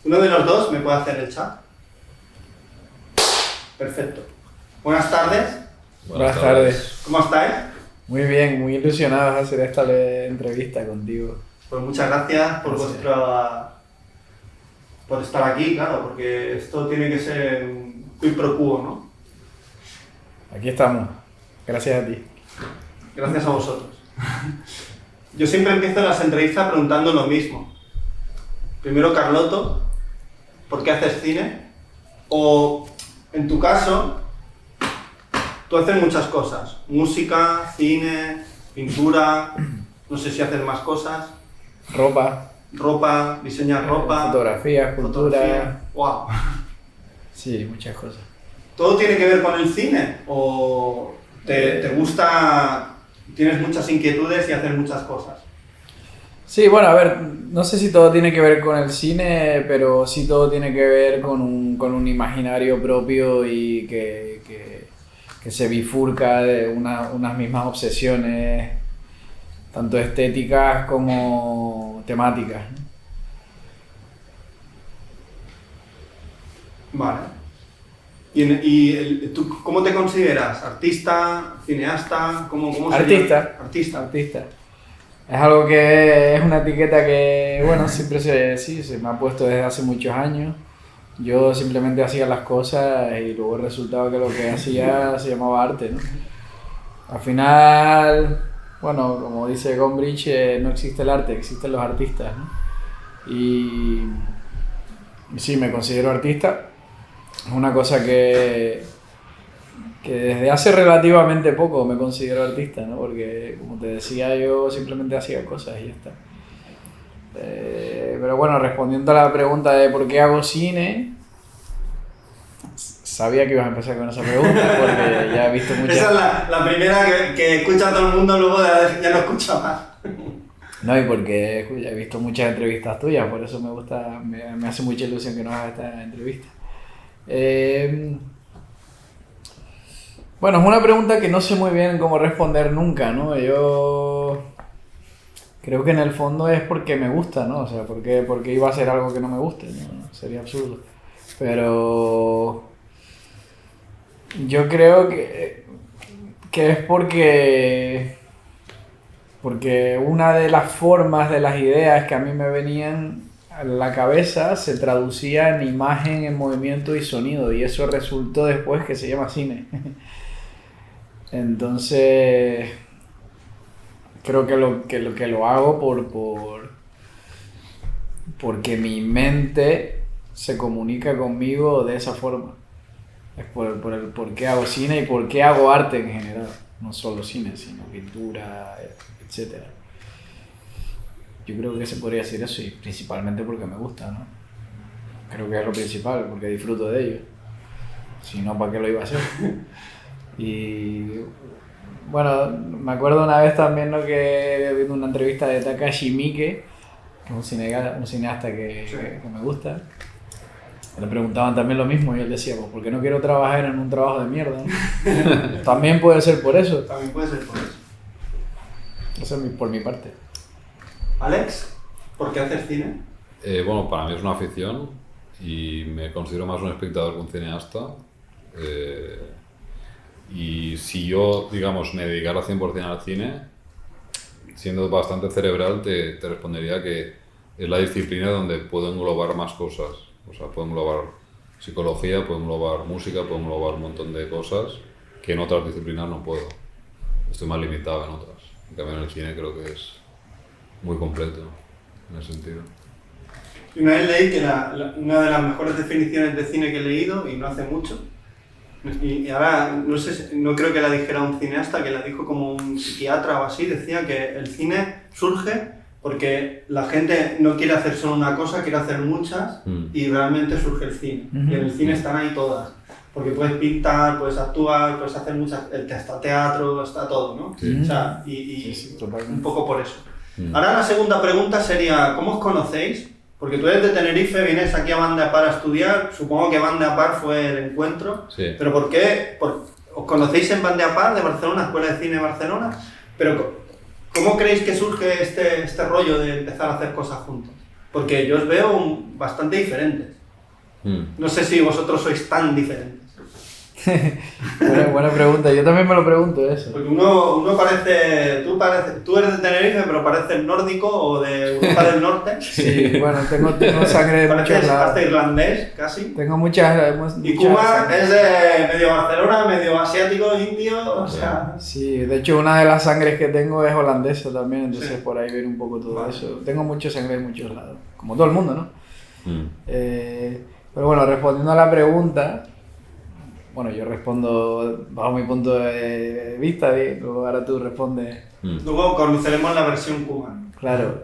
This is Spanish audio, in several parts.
Uno de los dos me puede hacer el chat. Perfecto. Buenas tardes. Buenas tardes. ¿Cómo estáis? Muy bien, muy ilusionados de hacer esta entrevista contigo. Pues muchas gracias por por estar aquí, claro, porque esto tiene que ser un quid pro quo, ¿no? Aquí estamos. Gracias a ti. Gracias a vosotros. Yo siempre empiezo las entrevistas preguntando lo mismo. Primero, Carloto, ¿por qué haces cine? O, en tu caso, tú haces muchas cosas. Música, cine, pintura, no sé si haces más cosas. Ropa, diseñar ropa. Fotografía, cultura. Wow. Sí, muchas cosas. ¿Todo tiene que ver con el cine? ¿O te gusta, tienes muchas inquietudes y haces muchas cosas? Sí, bueno, a ver, no sé si todo tiene que ver con el cine, pero sí todo tiene que ver con un imaginario propio y que se bifurca de unas mismas obsesiones, tanto estéticas como temáticas, ¿no? Vale. ¿Tú cómo te consideras? ¿Artista? ¿Cineasta? ¿Cómo Artista. Artista. Es algo que es una etiqueta que, bueno, siempre se me ha puesto desde hace muchos años. Yo simplemente hacía las cosas y luego resultaba que lo que hacía se llamaba arte, ¿no? Al final, bueno, como dice Gombrich, no existe el arte, existen los artistas, ¿no? Y sí, me considero artista. Es una cosa que desde hace relativamente poco me considero artista, ¿no? Porque, como te decía, yo simplemente hacía cosas y ya está. Pero bueno, respondiendo a la pregunta de por qué hago cine, sabía que ibas a empezar con esa pregunta porque ya he visto muchas... Esa es la primera que escucha todo el mundo, luego ya no escucha más. No, y porque he visto muchas entrevistas tuyas, por eso me gusta, me hace mucha ilusión que nos hagas esta entrevista. Bueno, es una pregunta que no sé muy bien cómo responder nunca, ¿no? Yo creo que en el fondo es porque me gusta, ¿no? O sea, porque iba a ser algo que no me guste, ¿no? Sería absurdo. Pero yo creo que es porque una de las formas de las ideas que a mí me venían a la cabeza se traducía en imagen, en movimiento y sonido, y eso resultó después que se llama cine. Entonces, creo que lo hago porque mi mente se comunica conmigo de esa forma. Es por el por qué hago cine y por qué hago arte en general. No solo cine, sino pintura, etc. Yo creo que se podría decir eso, y principalmente porque me gusta, ¿no? Creo que es lo principal, porque disfruto de ello. Si no, ¿para qué lo iba a hacer? Y bueno, me acuerdo una vez también, ¿no?, que viendo una entrevista de Takashi Miike, que es un cineasta que me gusta. Le preguntaban también lo mismo y él decía, pues, ¿por qué no quiero trabajar en un trabajo de mierda, ¿no? También puede ser por eso. También puede ser por eso. Eso es por mi parte. Alex, ¿por qué haces cine? Bueno, para mí es una afición y me considero más un espectador que un cineasta. Y si yo, digamos, me dedicara 100% al cine, siendo bastante cerebral, te respondería que es la disciplina donde puedo englobar más cosas. O sea, puedo englobar psicología, puedo englobar música, puedo englobar un montón de cosas que en otras disciplinas no puedo. Estoy más limitado en otras. En cambio, en el cine creo que es muy completo en ese sentido. Y una vez leí que una de las mejores definiciones de cine que he leído, y no hace mucho, y ahora no creo que la dijera un cineasta, que la dijo como un psiquiatra o así, decía que el cine surge porque la gente no quiere hacer solo una cosa, quiere hacer muchas, y realmente surge el cine. Y en el cine están ahí todas. Porque puedes pintar, puedes actuar, puedes hacer muchas... Está teatro, está todo, ¿no? Sí. O sea, Sí, totalmente. un poco por eso. Ahora la segunda pregunta sería, ¿cómo os conocéis? Porque tú eres de Tenerife, vienes aquí a Van de Apar a estudiar, supongo que Van de Apar fue el encuentro, Sí. pero ¿por qué? ¿Os conocéis en Van de Apar, de Barcelona, Escuela de Cine de Barcelona? Pero ¿cómo creéis que surge este rollo de empezar a hacer cosas juntos? Porque yo os veo bastante diferentes. No sé si vosotros sois tan diferentes. Buena pregunta, yo también me lo pregunto eso. Porque uno parece... Tú eres de Tenerife, pero pareces nórdico o de Europa del Norte. Sí, bueno, tengo sangre de muchos Pareces lados. hasta irlandés, casi. Tengo muchas... Y Kuma es de medio Barcelona, medio asiático, indio, o sea... Sí, de hecho una de las sangres que tengo es holandesa también, entonces Sí. por ahí viene un poco todo Vale. eso. Tengo mucha sangre de muchos lados, como todo el mundo, ¿no? Pero bueno, respondiendo a la pregunta, bueno, yo respondo bajo mi punto de vista, y luego ahora tú respondes. Luego conoceremos la versión Kuma. Claro,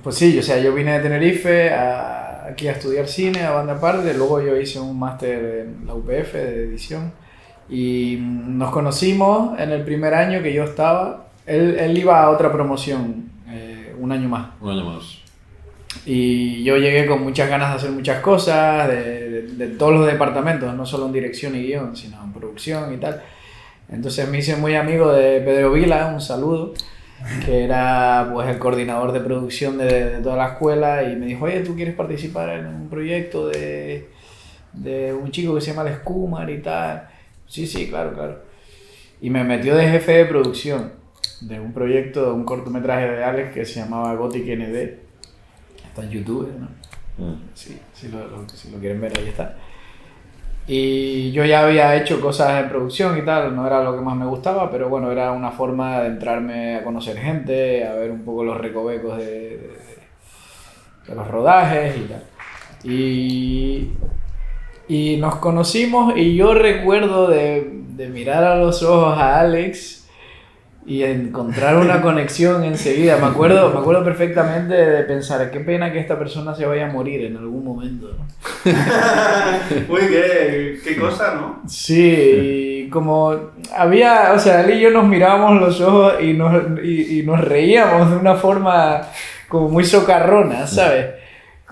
pues sí, o sea, yo vine de Tenerife aquí a estudiar cine, a banda aparte, luego yo hice un máster en la UPF de edición y nos conocimos en el primer año que yo estaba, él iba a otra promoción, un año más. Un año más. Y yo llegué con muchas ganas de hacer muchas cosas, de todos los departamentos, no solo en dirección y guión, sino en producción y tal. Entonces me hice muy amigo de Pedro Vila, un saludo, que era pues el coordinador de producción de toda la escuela y me dijo, oye, ¿tú quieres participar en un proyecto de un chico que se llama Les Kumar y tal? Sí, claro. Y me metió de jefe de producción de un proyecto, de un cortometraje de Alex que se llamaba Gothic ND. Está en YouTube, ¿no? Sí, si lo quieren ver, ahí está. Y yo ya había hecho cosas en producción y tal, no era lo que más me gustaba, pero bueno, era una forma de entrarme a conocer gente, a ver un poco los recovecos de los rodajes y tal. Y nos conocimos y yo recuerdo de mirar a los ojos a Alex y encontrar una conexión enseguida. Me acuerdo perfectamente de pensar, qué pena que esta persona se vaya a morir en algún momento, ¿no? Uy, qué cosa, ¿no? Sí, y como había, o sea, él y yo nos mirábamos los ojos y nos reíamos de una forma como muy socarrona, ¿sabes?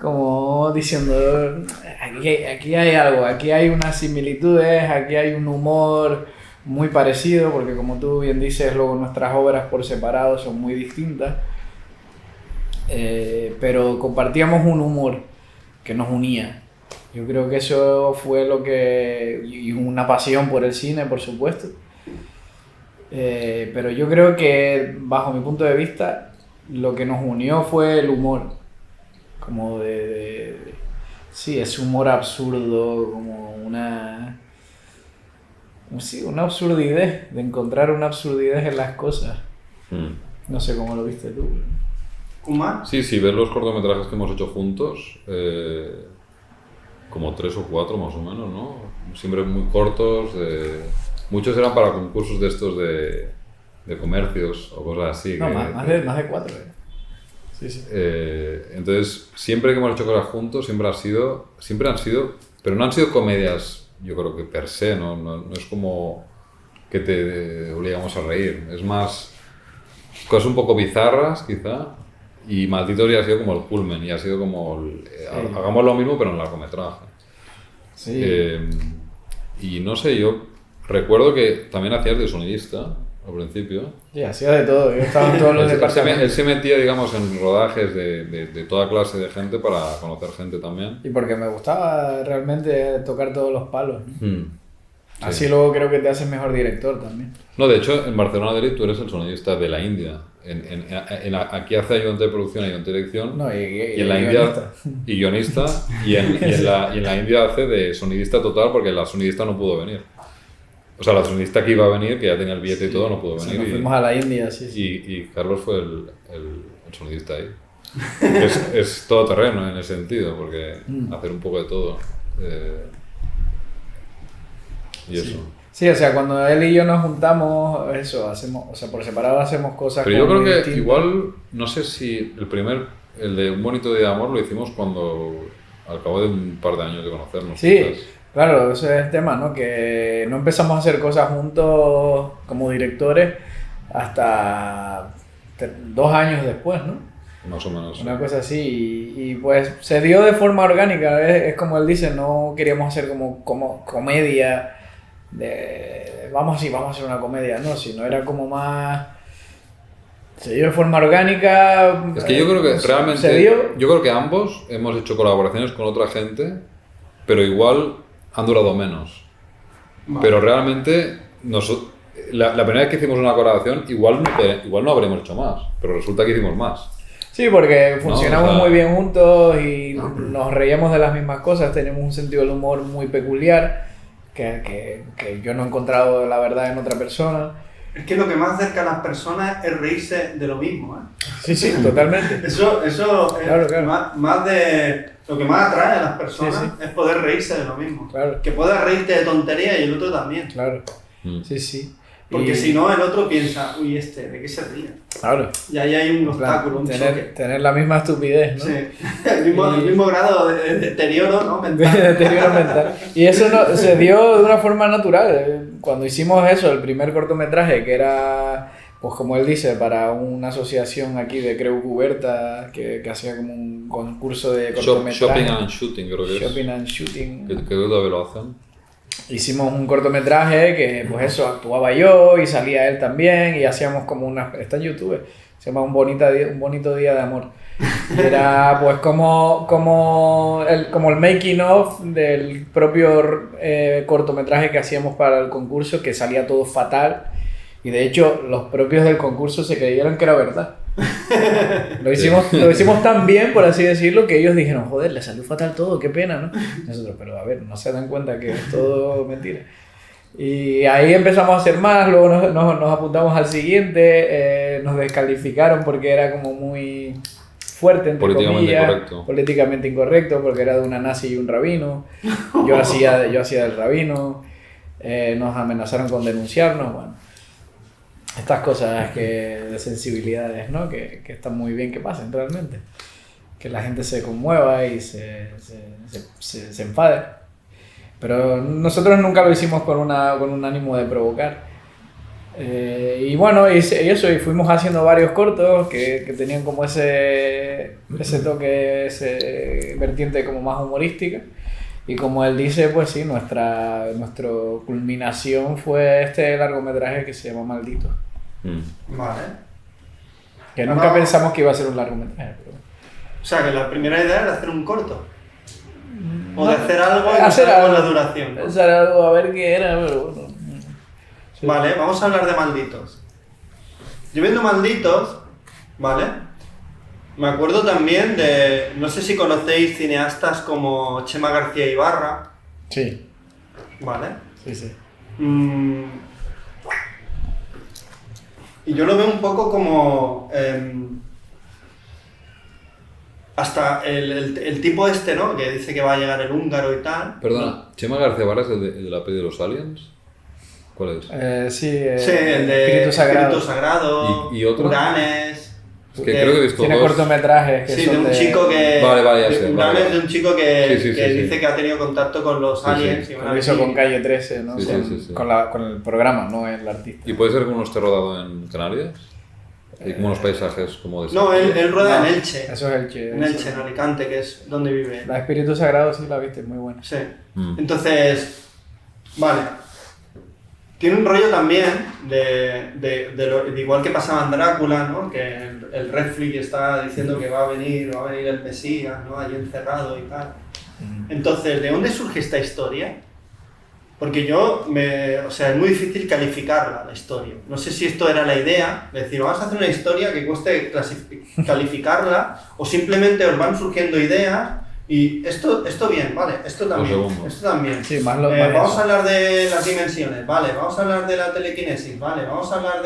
Como diciendo, aquí hay algo, aquí hay unas similitudes, aquí hay un humor muy parecido, porque como tú bien dices, luego nuestras obras por separado son muy distintas, pero compartíamos un humor que nos unía. Yo creo que eso fue lo que... y una pasión por el cine, por supuesto. Pero yo creo que, bajo mi punto de vista, lo que nos unió fue el humor. Como sí, ese humor absurdo, como una absurdidad, de encontrar una absurdidad en las cosas. No sé cómo lo viste tú. ¿Kuma? Sí, ver los cortometrajes que hemos hecho juntos, como 3 o 4 más o menos, ¿no? Siempre muy cortos, muchos eran para concursos de estos de comercios o cosas así. No, más de 4. Sí. Entonces, siempre que hemos hecho cosas juntos, siempre han sido, pero no han sido comedias, yo creo que per se, no es como que te obligamos a reír, es más cosas un poco bizarras quizá, y Malditos ya ha sido como el culmen, y ha sido como hagamos lo mismo pero en largometraje. Sí. Y no sé, yo recuerdo que también hacías de sonidista al principio. Sí, hacía de todo, yo estaba en todos los departamentos. Él se metía, digamos, en rodajes de toda clase de gente para conocer gente también. Y porque me gustaba realmente tocar todos los palos, ¿no? Sí. Así luego creo que te haces mejor director también. No, de hecho, en Barcelona Direct tú eres el sonidista de la India. Aquí hace ayudante de producción, ayudante de dirección. No, y en la India y guionista. Y en la India hace de sonidista total porque la sonidista no pudo venir. O sea, la sonidista que iba a venir, que ya tenía el billete y todo, no pudo venir. Nos fuimos a la India, sí. Y Carlos fue el sonidista ahí. Es todo terreno en ese sentido, porque hacer un poco de todo. Y eso. Sí, o sea, cuando él y yo nos juntamos, eso, hacemos, o sea, por separado hacemos cosas. Pero yo creo que distintas. igual, no sé si el de Un bonito día de amor lo hicimos cuando, al cabo de un par de años de conocernos. Sí, quizás. claro, ese es el tema, ¿no? Que no empezamos a hacer cosas juntos como directores hasta 2 años después, ¿no? Más o menos. Una cosa así, y pues se dio de forma orgánica, es como él dice, no queríamos hacer como comedia, vamos a hacer una comedia, no, sino era como más Se dio de forma orgánica. Es que yo creo que se realmente, dio. yo creo que ambos hemos hecho colaboraciones con otra gente, pero igual han durado menos. Vale. Pero realmente, la primera vez que hicimos una colaboración, igual no habríamos hecho más, pero resulta que hicimos más. Sí, porque funcionamos o sea, muy bien juntos y nos reíamos de las mismas cosas, tenemos un sentido del humor muy peculiar que yo no he encontrado, la verdad, en otra persona. Es que lo que más acerca a las personas es reírse de lo mismo, ¿eh? Sí, sí, totalmente. Eso es Claro. Más de... Lo que más atrae a las personas Sí, es poder reírse de lo mismo. Claro. Que puedas reírte de tontería y el otro también. Claro, Mm. sí, sí. Porque Y- si no, el otro piensa, uy, ¿de qué se ríe? Claro. Y ahí hay un En plan, obstáculo, un choque. tener la misma estupidez, ¿no? Sí. El mismo grado de deterioro, ¿no? De Mental. deterioro mental. Y eso se dio de una forma natural. Cuando hicimos eso, el primer cortometraje, que era, pues como él dice, para una asociación aquí de Creu Cuberta, que hacía como un concurso de cortometraje. Shopping and Shooting, creo que Shopping es. and Shooting. Que todavía lo hacen. Hicimos un cortometraje que, pues eso, actuaba yo y salía él también y hacíamos como una... Está en YouTube, se llama Un bonito día de amor. Era pues como el making of del propio cortometraje que hacíamos para el concurso, que salía todo fatal. Y de hecho, los propios del concurso se creyeron que era verdad. Lo hicimos tan bien, por así decirlo, que ellos dijeron, joder, le salió fatal todo, qué pena, ¿no? Nosotros, pero a ver, no se dan cuenta que es todo mentira. Y ahí empezamos a hacer más, luego nos apuntamos al siguiente, nos descalificaron porque era como muy fuerte, entre Políticamente comillas, incorrecto. políticamente incorrecto, porque era de una nazi y un rabino. Yo hacía del rabino, nos amenazaron con denunciarnos, bueno. Estas cosas de sensibilidades, ¿no? Que están muy bien que pasen realmente. Que la gente se conmueva y se enfade. Pero nosotros nunca lo hicimos con un ánimo de provocar. Y bueno, y eso, y fuimos haciendo varios cortos que tenían como ese toque, ese vertiente como más humorística. Y como él dice, pues sí, nuestra culminación fue este largometraje que se llama Maldito. Vale. Que nunca pensamos que iba a ser un largometraje. Pero... O sea, que la primera idea era hacer un corto. O de hacer algo y hacer no con la algo, duración, ¿no? Hacer algo, a ver qué era, pero bueno. Sí. Vale, vamos a hablar de Malditos. Yo viendo Malditos, ¿vale? Me acuerdo también de... No sé si conocéis cineastas como Chema García Ibarra, Sí, ¿vale? sí. Y yo lo veo un poco como... hasta el tipo este, ¿no? Que dice que va a llegar el húngaro y tal. Perdona, ¿Chema García Barra es el de la peli de los aliens? ¿Cuál es? Sí, Sí, el de Espíritu Sagrado. Espíritu Sagrado, ¿Y otro? Uranes... Es que creo que he visto Tiene dos. cortometrajes que Sí, son de un chico que... Vale, ya sé, Uranes vale. de un chico que, Sí, que sí. dice que ha tenido contacto con los Sí, aliens. sí. Y que van a lo hizo venir. con Calle 13, ¿no? Sí, sí. Con el programa, no el artista. ¿Y puede ser que uno esté rodado en Canarias? Hay como unos paisajes como de... No, él rueda No, en Elche. Eso es Elche. En Elche, en Alicante, que es donde vive. La Espíritu Sagrado sí la viste, muy buena. Sí. Mm. Entonces, vale. Tiene un rollo también de igual que pasaba en Drácula, ¿no? Que el Redfleet está diciendo que va a venir el Mesías, ¿no? Allí encerrado y tal. Entonces, ¿de dónde surge esta historia? Porque o sea, es muy difícil calificarla, la historia. No sé si esto era la idea, de decir, vamos a hacer una historia que cueste calificarla, o simplemente os van surgiendo ideas, y esto bien, vale, esto también. Sí, más vamos eso. a hablar de las dimensiones, vale, vamos a hablar de la telequinesis, vale, vamos a hablar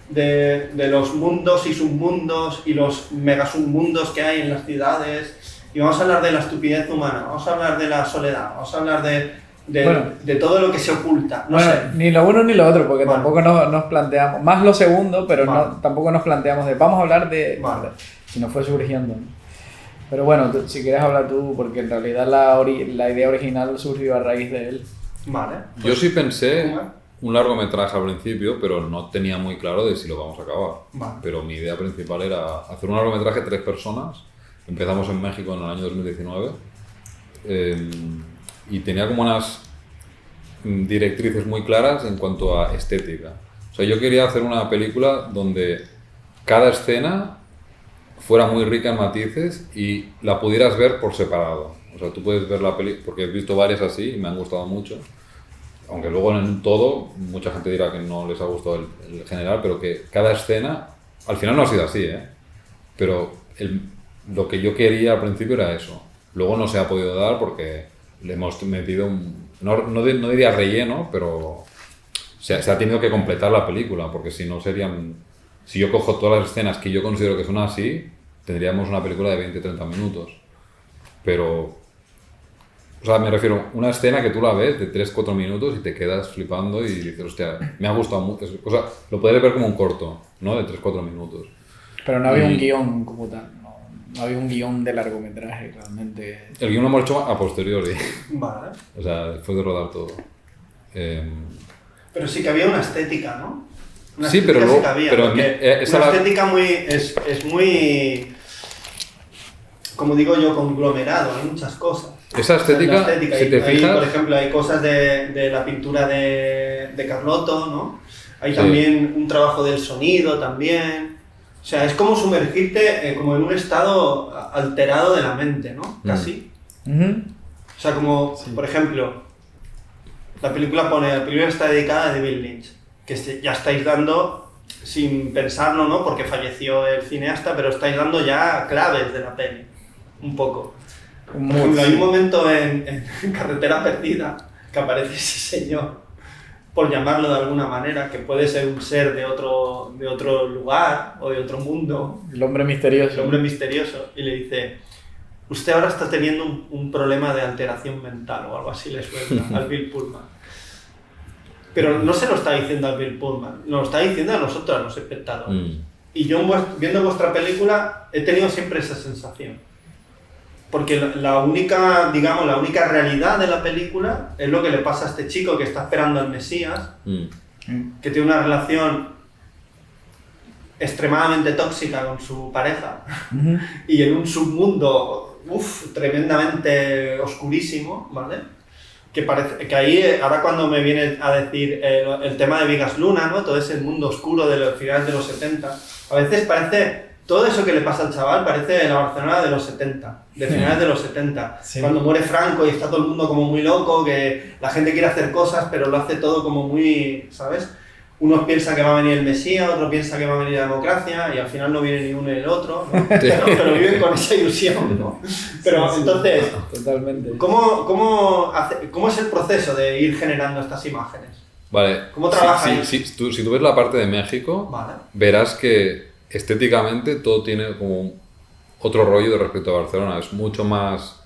de los mundos y submundos y los megasubmundos que hay en las ciudades, y vamos a hablar de la estupidez humana, vamos a hablar de la soledad, vamos a hablar de todo lo que se oculta, no sé. Ni lo uno ni lo otro, porque Vale. tampoco nos planteamos, más lo segundo, pero Vale. tampoco nos planteamos vamos a hablar de, Vale. si no fue surgiendo. ¿no? Pero bueno, si quieres hablar tú, porque en realidad la idea original surgió a raíz de él. Vale. Yo sí pensé Vale. un largometraje al principio, pero no tenía muy claro de si lo vamos a acabar. Vale. Pero mi idea principal era hacer un largometraje de 3 personas. Empezamos en México en el año 2019 y tenía como unas directrices muy claras en cuanto a estética. O sea, yo quería hacer una película donde cada escena fuera muy rica en matices y la pudieras ver por separado. O sea, tú puedes ver la peli, porque he visto varias así y me han gustado mucho. Aunque luego en todo, mucha gente dirá que no les ha gustado el general, pero que cada escena, al final no ha sido así, ¿eh? Pero lo que yo quería al principio era eso. Luego no se ha podido dar porque le hemos metido no diría relleno, pero se ha tenido que completar la película, porque si no serían... Si yo cojo todas las escenas que yo considero que son así, tendríamos una película de 20-30 minutos. Pero... O sea, me refiero a una escena que tú la ves de 3-4 minutos y te quedas flipando y dices, hostia, me ha gustado mucho. O sea, lo podrías ver como un corto, ¿no? De 3-4 minutos. Pero no había un guión como tal, no había un guión de largometraje realmente. El guión lo hemos hecho a posteriori. Vale. O sea, después de rodar todo. Pero sí que había una estética, ¿no? Una sí, estética pero luego... sí que había, pero porque una estética muy... Es muy... Como digo yo, conglomerado, hay muchas cosas. Esa estética, si te fijas... Por ejemplo, hay cosas de la pintura de Carlotto, ¿no? Hay Sí. también un trabajo del sonido también. O sea, es como sumergirte como en un estado alterado de la mente, ¿no? Casi. O sea, como, Sí. por ejemplo, la película está dedicada a David Lynch, que ya estáis dando, sin pensarlo, ¿no? Porque falleció el cineasta, pero estáis dando ya claves de la peli, un poco. Por ejemplo, hay un momento en Carretera Perdida que aparece ese señor, por llamarlo de alguna manera, que puede ser un ser de otro lugar o de otro mundo, El hombre misterioso. el hombre misterioso, y le dice: usted ahora está teniendo un problema de alteración mental o algo así, le suelta al Bill Pullman. Pero no se lo está diciendo al Bill Pullman, nos lo está diciendo a nosotros, a los espectadores. Y yo viendo vuestra película he tenido siempre esa sensación. Porque la única realidad de la película es lo que le pasa a este chico que está esperando al Mesías, que tiene una relación extremadamente tóxica con su pareja y en un submundo tremendamente oscurísimo, ¿vale? Que parece que ahí, ahora cuando me viene a decir el tema de Vigas Luna, ¿no? Todo ese mundo oscuro de los finales de los 70, a veces parece... Todo eso que le pasa al chaval parece la Barcelona de los 70, de finales de los 70, Sí. cuando muere Franco y está todo el mundo como muy loco, que la gente quiere hacer cosas, pero lo hace todo como muy, ¿sabes? Unos piensan que va a venir el Mesías, otros piensan que va a venir la democracia, y al final no viene ni uno ni el otro, ¿no? Pero viven con esa ilusión, ¿no? Pero Sí, sí. entonces, Totalmente. ¿cómo es el proceso de ir generando estas imágenes? Vale. ¿Cómo trabajas? Si tú ves la parte de México, Vale. verás que estéticamente todo tiene como otro rollo de respecto a Barcelona. Es mucho más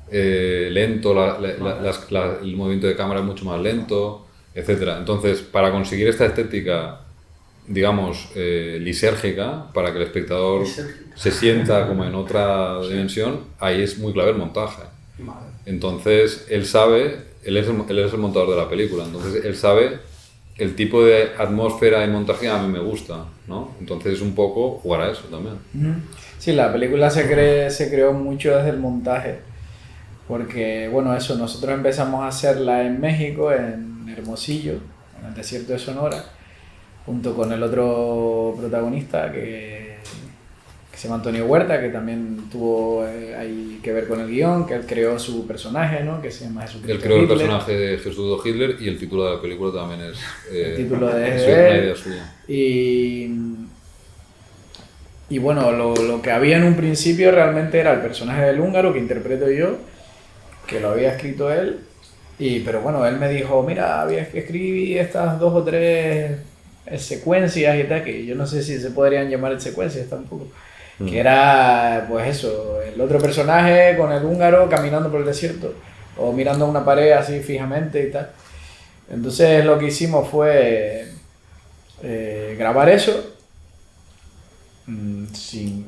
lento, el movimiento de cámara es mucho más lento, etc. Entonces, para conseguir esta estética, digamos, lisérgica, para que el espectador se sienta como en otra dimensión, ahí es muy clave el montaje. Vale. Entonces, él es el montador de la película, entonces él sabe el tipo de atmósfera y montaje a mí me gusta, ¿no? Entonces un poco jugar a eso también. Sí, la película se creó mucho desde el montaje, porque, bueno, eso, nosotros empezamos a hacerla en México, en Hermosillo, en el desierto de Sonora, junto con el otro protagonista que se llama Antonio Huerta, que también tuvo ahí que ver con el guión, que él creó su personaje, ¿no? Que se llama Jesucristo Él creó el Hitler. personaje de Jesús Hitler y el título de la película también es El título de es una él. idea suya. Y bueno, lo que había en un principio realmente era el personaje del húngaro que interpreto yo, que lo había escrito él, pero bueno, él me dijo, mira, había que escribir estas 2 o 3 secuencias y tal, que yo no sé si se podrían llamar secuencias tampoco, que era pues eso, el otro personaje con el húngaro caminando por el desierto o mirando a una pared así fijamente y tal. Entonces lo que hicimos fue grabar eso sin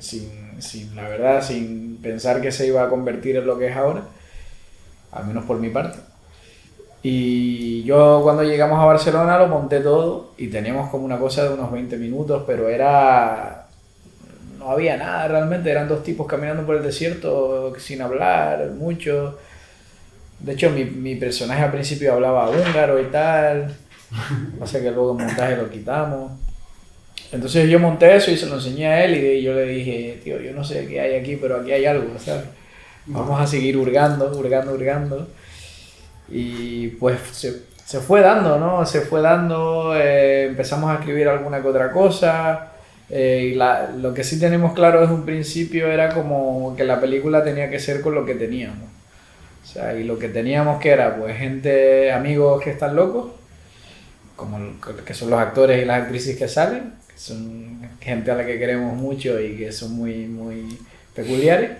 la verdad, sin pensar que se iba a convertir en lo que es ahora, al menos por mi parte. Y yo cuando llegamos a Barcelona lo monté todo y teníamos como una cosa de unos 20 minutos, pero no había nada realmente, eran 2 tipos caminando por el desierto sin hablar mucho. De hecho mi personaje al principio hablaba húngaro y tal, pasa que luego en montaje lo quitamos. Entonces yo monté eso y se lo enseñé a él y yo le dije, tío, yo no sé qué hay aquí, pero aquí hay algo, ¿sabes? Vamos a seguir hurgando. Y pues se fue dando, ¿no? Se fue dando, empezamos a escribir alguna que otra cosa. Y lo que sí tenemos claro desde un principio era como que la película tenía que ser con lo que teníamos. O sea, y lo que teníamos que era, pues, amigos que están locos, que son los actores y las actrices que salen, que son gente a la que queremos mucho y que son muy, muy peculiares.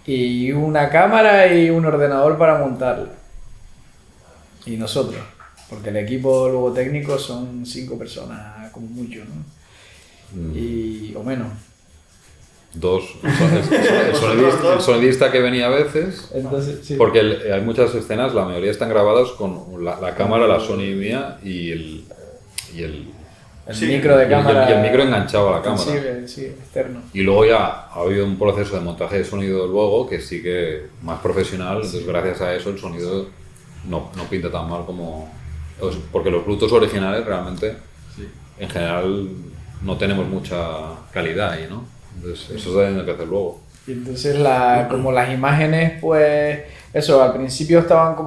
Y una cámara y un ordenador para montarla. Y nosotros, porque el equipo luego técnico son 5 personas, como mucho, ¿no? O menos. 2. El sonidista que venía a veces. Entonces, sí. Porque hay muchas escenas, la mayoría están grabadas con la cámara, la Sony mía y el micro de cámara. Y el micro enganchado a la cámara. Sí, externo. Y luego ya ha habido un proceso de montaje de sonido luego que sí que más profesional, entonces gracias a eso el sonido no pinta tan mal como... Porque los Bluetooth originales realmente, en general, no tenemos mucha calidad ahí, ¿no? Entonces eso se tiene que hacer luego. Y entonces como las imágenes, pues eso, al principio estaban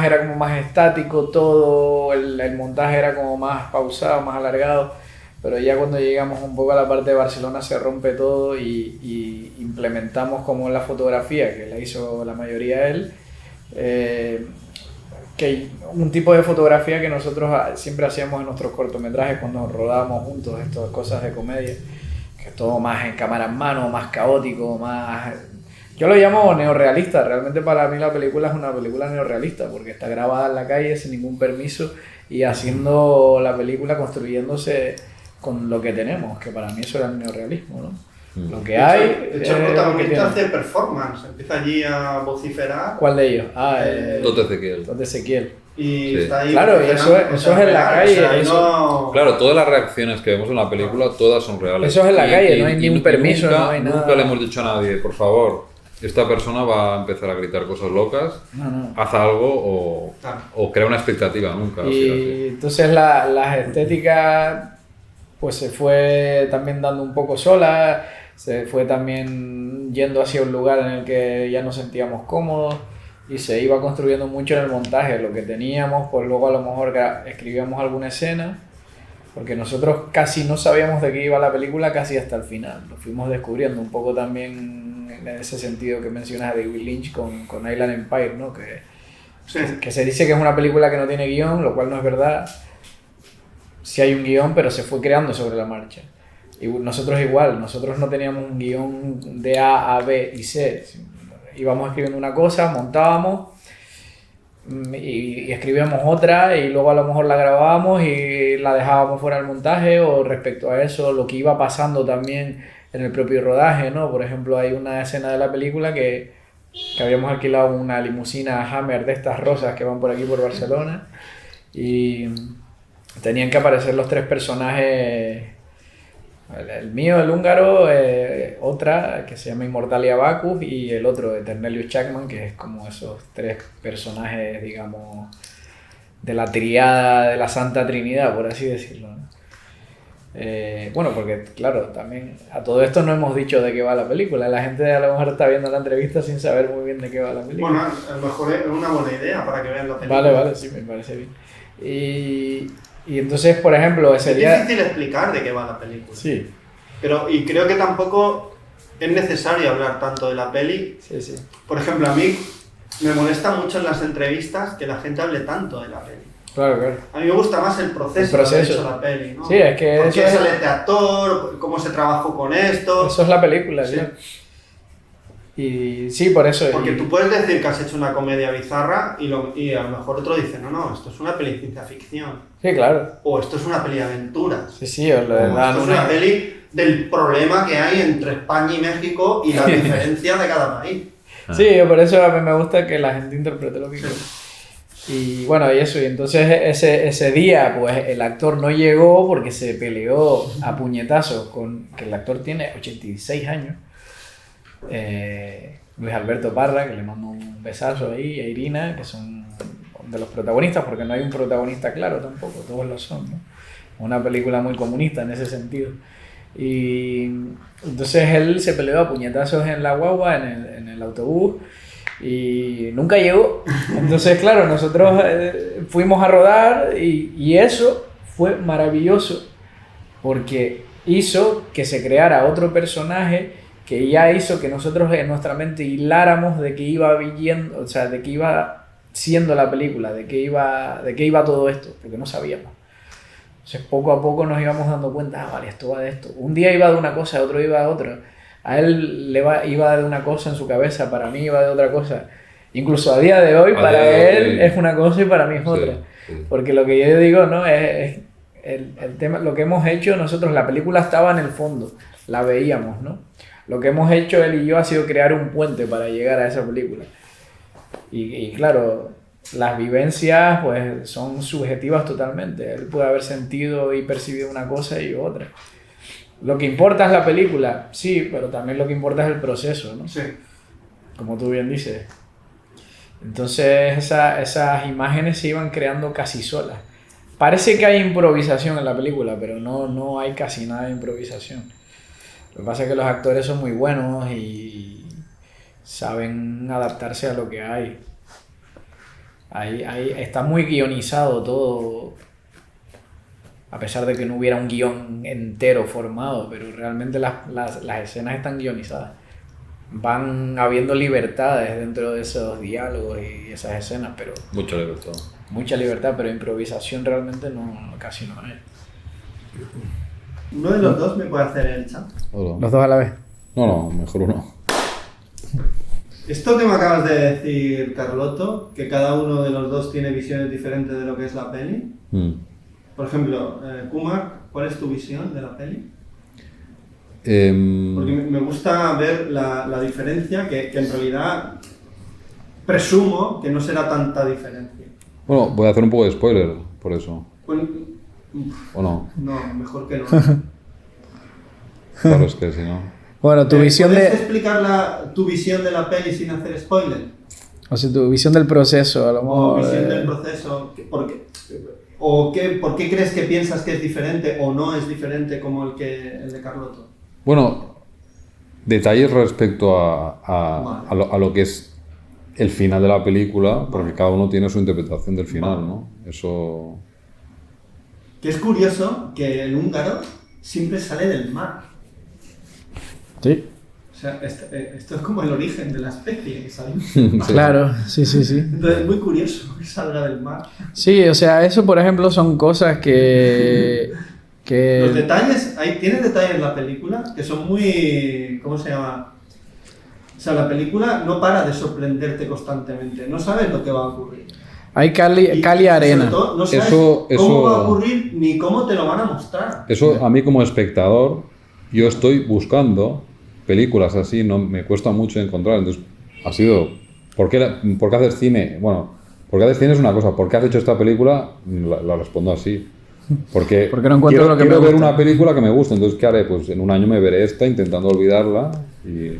era como más estático todo, el montaje era como más pausado, más alargado, pero ya cuando llegamos un poco a la parte de Barcelona se rompe todo y implementamos como la fotografía, que la hizo la mayoría él, que un tipo de fotografía que nosotros siempre hacíamos en nuestros cortometrajes cuando rodábamos juntos estas cosas de comedia, que es todo más en cámara en mano, más caótico, más... Yo lo llamo neorrealista, realmente para mí la película es una película neorrealista porque está grabada en la calle sin ningún permiso y haciendo la película, construyéndose con lo que tenemos, que para mí eso era el neorrealismo, ¿no? Lo que hay... De hecho, el protagonista hace performance, empieza allí a vociferar. ¿Cuál de ellos? Tote Ezequiel. Y está ahí. Claro, y eso es en la calle. O sea, no... Claro, todas las reacciones que vemos en la película, todas son reales. Eso es en la calle, no hay ni un permiso, nunca, no hay nada. Nunca le hemos dicho a nadie, por favor, esta persona va a empezar a gritar cosas locas, haz algo o crea una expectativa, nunca. Y entonces las estéticas pues se fue también dando un poco sola, se fue también yendo hacia un lugar en el que ya nos sentíamos cómodos y se iba construyendo mucho en el montaje lo que teníamos, pues luego a lo mejor escribíamos alguna escena, porque nosotros casi no sabíamos de qué iba la película casi hasta el final, lo fuimos descubriendo un poco también en ese sentido que mencionas a David Lynch con Island Empire, ¿no? Que se dice que es una película que no tiene guión, lo cual no es verdad. Sí hay un guión, pero se fue creando sobre la marcha. Y nosotros igual, nosotros no teníamos un guión de A, B y C. Íbamos escribiendo una cosa, montábamos y escribíamos otra y luego a lo mejor la grabábamos y la dejábamos fuera del montaje, o respecto a eso, lo que iba pasando también en el propio rodaje, ¿no? Por ejemplo, hay una escena de la película que habíamos alquilado una limusina Hammer de estas rosas que van por aquí por Barcelona y tenían que aparecer los 3 personajes, el mío, el húngaro, otra que se llama Immortalia Bacchus y el otro, Eternelius Chapman, que es como esos 3 personajes, digamos, de la triada de la Santa Trinidad, por así decirlo, ¿no? Bueno, porque claro, también a todo esto no hemos dicho de qué va la película, la gente a lo mejor está viendo la entrevista sin saber muy bien de qué va la película. Bueno, a lo mejor es una buena idea para que vean la película. Vale, sí, me parece bien. Y entonces, por ejemplo, sería... Es difícil explicar de qué va la película. Sí. Y creo que tampoco es necesario hablar tanto de la peli. Sí. Por ejemplo, a mí me molesta mucho en las entrevistas que la gente hable tanto de la peli. Claro. A mí me gusta más el proceso de haber hecho la peli, ¿no? Sí, es que... ¿Por qué sale este actor? ¿Cómo se trabajó con esto? Eso es la película, sí. Claro. Y sí, por eso... Porque tú puedes decir que has hecho una comedia bizarra y a lo mejor otro dice, no, esto es una peli de ciencia ficción. Sí, claro. O esto es una peli de aventuras. Sí, os lo dan esto es una peli del problema que hay entre España y México y las diferencias de cada país. Sí, por eso a mí me gusta que la gente interprete lo que quiere. Y bueno, y eso, y entonces ese día pues el actor no llegó porque se peleó a puñetazos que el actor tiene 86 años. Luis Alberto Parra, que le mando un besazo ahí, a Irina, que son de los protagonistas, porque no hay un protagonista claro tampoco, todos lo son, ¿no? una película muy comunista en ese sentido. Y entonces él se peleó a puñetazos en la guagua, en el autobús, y nunca llegó. Entonces, claro, nosotros fuimos a rodar y eso fue maravilloso porque hizo que se creara otro personaje que ya hizo que nosotros en nuestra mente hiláramos de que iba viviendo, o sea, de que iba siendo la película, de que iba todo esto, porque no sabíamos. Entonces poco a poco nos íbamos dando cuenta, vale, esto va de esto. Un día iba de una cosa, otro iba de otra. A él iba de una cosa en su cabeza, para mí iba de otra cosa. Incluso a día de hoy, para él es una cosa y para mí es otra. Sí. Porque lo que yo digo, ¿no? Es el tema, lo que hemos hecho nosotros, la película estaba en el fondo, la veíamos, ¿no? Lo que hemos hecho él y yo ha sido crear un puente para llegar a esa película. Y claro, las vivencias pues son subjetivas totalmente. Él puede haber sentido y percibido una cosa y otra. Lo que importa es la película, sí, pero también lo que importa es el proceso, ¿no? Sí. Como tú bien dices. Entonces esas imágenes se iban creando casi solas. Parece que hay improvisación en la película, pero no hay casi nada de improvisación. Lo que pasa es que los actores son muy buenos y saben adaptarse a lo que hay. Ahí está muy guionizado todo, a pesar de que no hubiera un guión entero formado, pero realmente las escenas están guionizadas. Van habiendo libertades dentro de esos diálogos y esas escenas, pero... Mucha libertad. Mucha libertad, pero improvisación realmente casi no hay. ¿Uno de los dos me puede hacer el chat? Hola. ¿Los dos a la vez? No, mejor uno. Esto que me acabas de decir, Carlotto, que cada uno de los dos tiene visiones diferentes de lo que es la peli. Por ejemplo, Kumar, ¿cuál es tu visión de la peli? Porque me gusta ver la diferencia, que en realidad presumo que no será tanta diferencia. Bueno, voy a hacer un poco de spoiler, por eso. Bueno, ¿O no? No, mejor que no. Claro, es que si no... Bueno, tu visión ¿Puedes de... explicar tu visión de la peli sin hacer spoiler? O sea, tu visión del proceso, a lo mejor... visión del proceso, ¿por qué crees que piensas que es diferente o no es diferente como el de Carlotto? Bueno, detalles respecto a lo que es el final de la película, porque cada uno tiene su interpretación del final, ¿no? Eso... Que es curioso que el húngaro siempre sale del mar. Sí. O sea, esto es como el origen de la especie, ¿sabes? Sí. Claro, sí. Entonces es muy curioso que salga del mar. Sí, o sea, eso por ejemplo son cosas que... Los detalles, tienes detalles en la película que son muy... ¿Cómo se llama? O sea, la película no para de sorprenderte constantemente, no sabes lo que va a ocurrir. Hay cal y arena. Todo, no sabes cómo va a ocurrir ni cómo te lo van a mostrar. Eso a mí como espectador, yo estoy buscando películas así, no me cuesta mucho encontrar. Entonces, ha sido... ¿Por qué haces cine? Bueno, ¿por qué haces cine es una cosa? ¿Por qué has hecho esta película? La respondo así. Porque no encuentro lo que quiero me ver gusta. una película que me gusta. Entonces, ¿qué haré? Pues en un año me veré esta intentando olvidarla y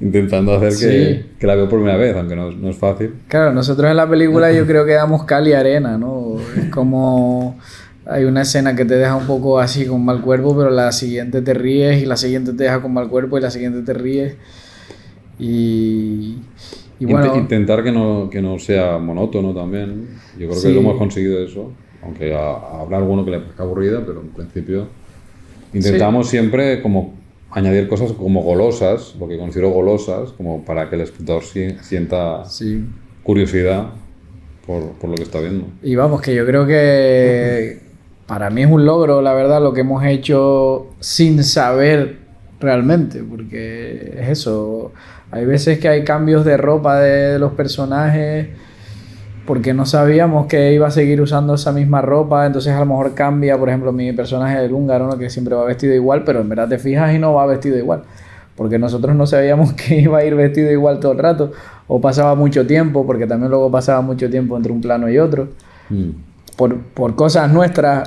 intentando hacer que la veo por primera vez, aunque no es fácil. Claro, nosotros en la película yo creo que damos cal y arena, ¿no? Es como... Hay una escena que te deja un poco así con mal cuerpo, pero la siguiente te ríes y la siguiente te deja con mal cuerpo y la siguiente te ríes. Y bueno... Intentar que no sea monótono también. Yo creo que lo hemos conseguido eso. Aunque habrá alguno que le parezca aburrida, pero en principio intentamos siempre como añadir cosas como golosas, lo que considero golosas, como para que el espectador sienta curiosidad por lo que está viendo. Y vamos, que yo creo que para mí es un logro, la verdad, lo que hemos hecho sin saber realmente, porque es eso. Hay veces que hay cambios de ropa de los personajes porque no sabíamos que iba a seguir usando esa misma ropa, entonces a lo mejor cambia, por ejemplo, mi personaje del húngaro, ¿no? Que siempre va vestido igual, pero en verdad te fijas y no va vestido igual, porque nosotros no sabíamos que iba a ir vestido igual todo el rato, o pasaba mucho tiempo, porque también luego pasaba mucho tiempo entre un plano y otro, por cosas nuestras,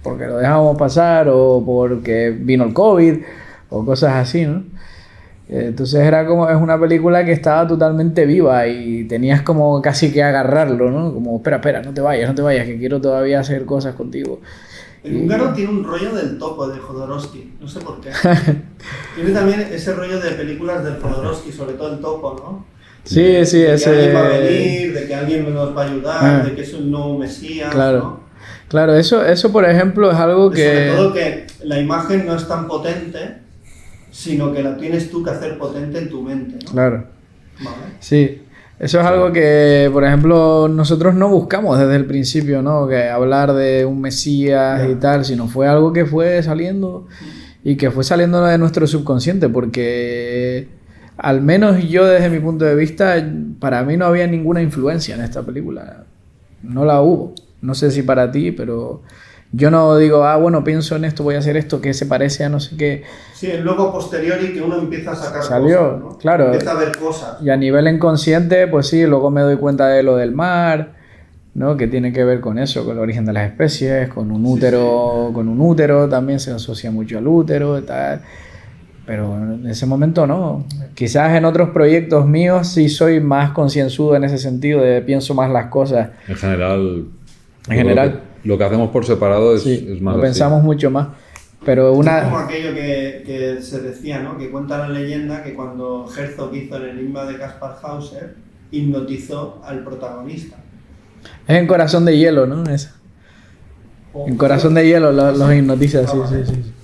porque lo dejábamos pasar, o porque vino el COVID, o cosas así, ¿no? Entonces es una película que estaba totalmente viva y tenías como casi que agarrarlo, ¿no? Como, espera, no te vayas, que quiero todavía hacer cosas contigo. El húngaro tiene un rollo del topo de Jodorowsky, no sé por qué. Tiene también ese rollo de películas de Jodorowsky, sobre todo el topo, ¿no? Sí, de que alguien va a ese... venir, de que alguien nos va a ayudar, de que es un nuevo mesías, Claro. ¿no? Claro, eso por ejemplo es algo que... Sobre todo que la imagen no es tan potente, sino que la tienes tú que hacer potente en tu mente, ¿no? Claro. Vale. Sí, eso es algo que, por ejemplo, nosotros no buscamos desde el principio, ¿no? Que hablar de un mesías y tal, sino fue algo que fue saliendo y que fue saliendo de nuestro subconsciente, porque al menos yo desde mi punto de vista, para mí no había ninguna influencia en esta película, no la hubo. No sé si para ti, pero yo no digo, bueno, pienso en esto, voy a hacer esto, que se parece a no sé qué. Sí, luego posteriori que uno empieza a sacar Salió, cosas, ¿no? claro. Empieza a ver cosas. Y a nivel inconsciente, pues sí, luego me doy cuenta de lo del mar, ¿no? Que tiene que ver con eso, con el origen de las especies, con un útero, con un útero, también se asocia mucho al útero y tal. Pero en ese momento no. Quizás en otros proyectos míos sí soy más concienzudo en ese sentido, pienso más las cosas. En general... En lo que hacemos por separado es más lo así. pensamos mucho más. Pero Es como aquello que se decía, ¿no? Que cuenta la leyenda que cuando Herzog hizo el enigma de Kaspar Hauser, hipnotizó al protagonista. Es en Corazón de Hielo, ¿no? En Corazón de Hielo los hipnotiza, sí.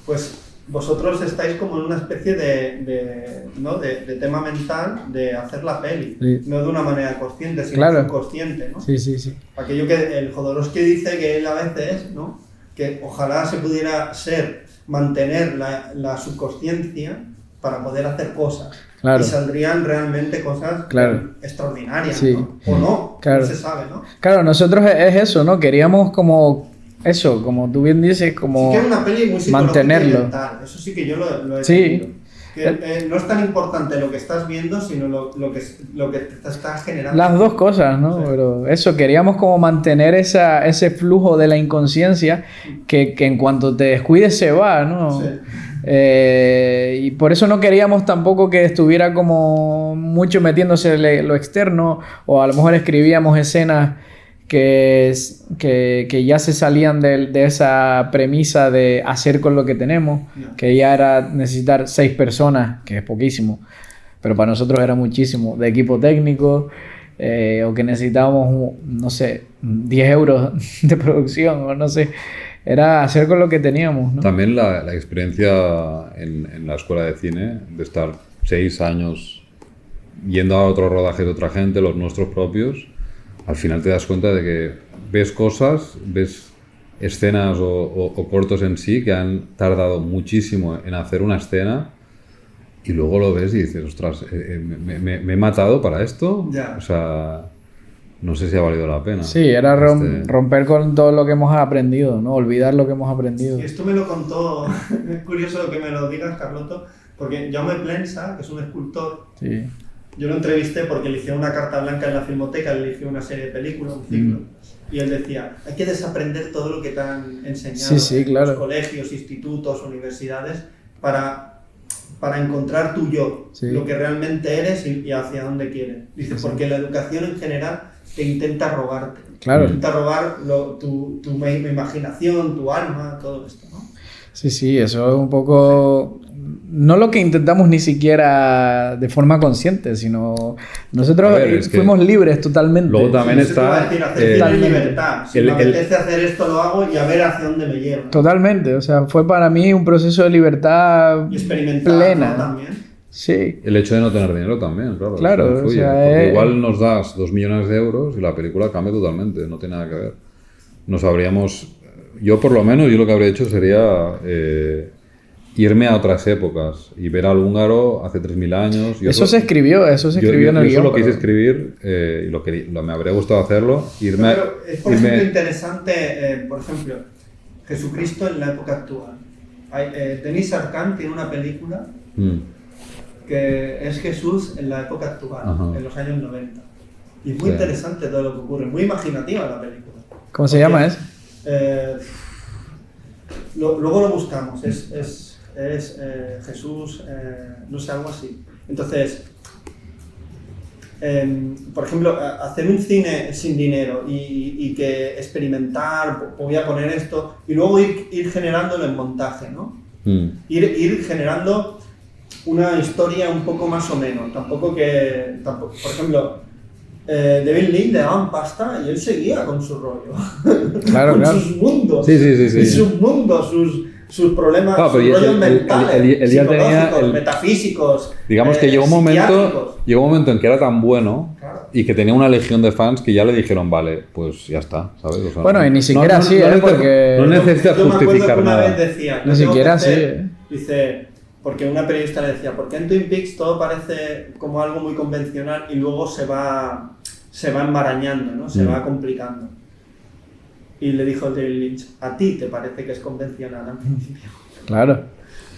Pues vosotros estáis como en una especie de tema mental de hacer la peli, no de una manera consciente, sino subconsciente, ¿no? Sí. Aquello que el Jodorowsky dice que él a veces, ¿no? Que ojalá se pudiera mantener la subconsciencia para poder hacer cosas. Claro. Y saldrían realmente cosas extraordinarias, sí. ¿no? O no, no se sabe, ¿no? Claro, nosotros es eso, ¿no? Queríamos como... Eso, como tú bien dices, como sí que es una peli muy mantenerlo. Y mental. Eso sí que yo lo he entendido. Que no es tan importante lo que estás viendo, sino lo que te está generando. Las dos cosas, ¿no? Sí. Pero eso, queríamos como mantener ese flujo de la inconsciencia que en cuanto te descuides se va, ¿no? Sí. Y por eso no queríamos tampoco que estuviera como mucho metiéndose lo externo, o a lo mejor escribíamos escenas que ya se salían de esa premisa de hacer con lo que tenemos, que ya era necesitar 6 personas, que es poquísimo, pero para nosotros era muchísimo, de equipo técnico, o que necesitábamos, no sé, 10 euros de producción, o no sé, era hacer con lo que teníamos, ¿no? También la experiencia en la escuela de cine, de estar 6 años yendo a otros rodajes de otra gente, los nuestros propios. Al final te das cuenta de que ves cosas, ves escenas o cortos en sí que han tardado muchísimo en hacer una escena y luego lo ves y dices, ostras, me he matado para esto. Ya. O sea, no sé si ha valido la pena. Sí, era romper con todo lo que hemos aprendido, ¿no? Olvidar lo que hemos aprendido. Y esto me lo contó, es curioso que me lo digas, Carloto, porque Jaume Plensa, que es un escultor, sí. Yo lo entrevisté porque le hicieron una carta blanca en la Filmoteca, le hicieron una serie de películas, un ciclo, y él decía, hay que desaprender todo lo que te han enseñado en los colegios, institutos, universidades, para encontrar tu yo, lo que realmente eres y hacia dónde quieres. Dice, porque la educación en general te intenta robarte, intenta robar tu imaginación, tu alma, todo esto, ¿no? Sí, eso es un poco... No lo que intentamos ni siquiera de forma consciente, sino nosotros fuimos libres totalmente. Luego también está... hacer libertad. Si me apetece hacer esto, lo hago y a ver hacia dónde me lleva. Totalmente, o sea, fue para mí un proceso de libertad y experimentar, plena. ¿no? También. Sí. El hecho de no tener dinero también, claro. Claro, o sea, porque igual nos das 2 millones de euros y la película cambia totalmente, no tiene nada que ver. Nos habríamos... Yo por lo menos, yo lo que habría hecho sería... irme a otras épocas y ver al húngaro hace 3.000 años. Eso se escribió en el guión. Yo lo quise escribir y me habría gustado hacerlo. Pero es por ejemplo interesante, por ejemplo, Jesucristo en la época actual. Denis Arcand tiene una película que es Jesús en la época actual, en los años 90. Y es muy interesante todo lo que ocurre, muy imaginativa la película. ¿Cómo se llama eso? Luego lo buscamos, es Jesús, no sé, algo así. Entonces, por ejemplo, hacer un cine sin dinero y que experimentar, voy a poner esto, y luego ir generándolo en montaje, ¿no? Ir generando una historia un poco más o menos, tampoco, por ejemplo, David Lynch le daban pasta y él seguía con su rollo, Claro, con claro. sus mundos, Sí. y sus mundos, sus problemas, Claro, sus pero rollos mentales, él ya tenía psicológicos, metafísicos, Digamos que llegó un psiquiátricos. momento en que era tan bueno Claro. y que tenía una legión de fans que ya le dijeron, vale, pues ya está, ¿sabes? O sea, Bueno, y ni siquiera así, porque... No necesitas Yo me acuerdo justificar que una nada. vez decía, Ni siquiera así, dice, porque una periodista le decía, porque en Twin Peaks todo parece como algo muy convencional y luego se va enmarañando, ¿no? Se va complicando. Y le dijo David Lynch, a ti te parece que es convencional al principio, Claro.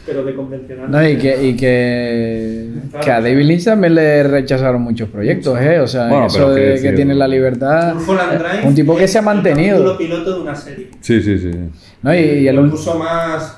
pero de convencional. No, y que a David Lynch también le rechazaron muchos proyectos, ¿eh? O sea, Bueno, eso pero de quiero que decir- tiene la libertad. Mulholland Drive Un tipo que se ha es mantenido. el capítulo piloto de una serie. Sí. ¿No? Y Le puso más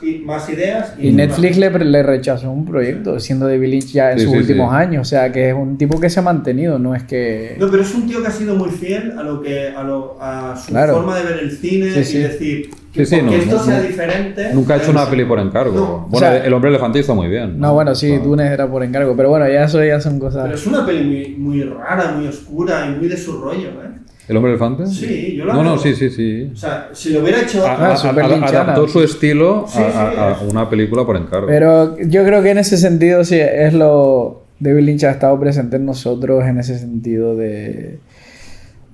ideas y Netflix le rechazó un proyecto, siendo David Lynch ya en Sí, sus sí, últimos sí. años. O sea, que es un tipo que se ha mantenido, no es que... No, pero es un tío que ha sido muy fiel a su Claro. forma de ver el cine Sí, sí. y decir Sí, sí, porque no, esto no, sea no. diferente. Nunca ha hecho una peli por encargo. No. Bueno, O sea, El Hombre Elefante está muy bien. No, bueno, sí, Dune era por encargo, pero bueno, ya eso ya son cosas... Pero es una peli muy, muy rara, muy oscura y muy de su rollo, ¿eh? ¿El Hombre Elefante? Sí, yo la No, veo. sí. O sea, si lo hubiera hecho súper linchana. Adaptó su estilo Sí, a una película por encargo. Pero yo creo que en ese sentido sí es lo... David Lynch ha estado presente en nosotros en ese sentido de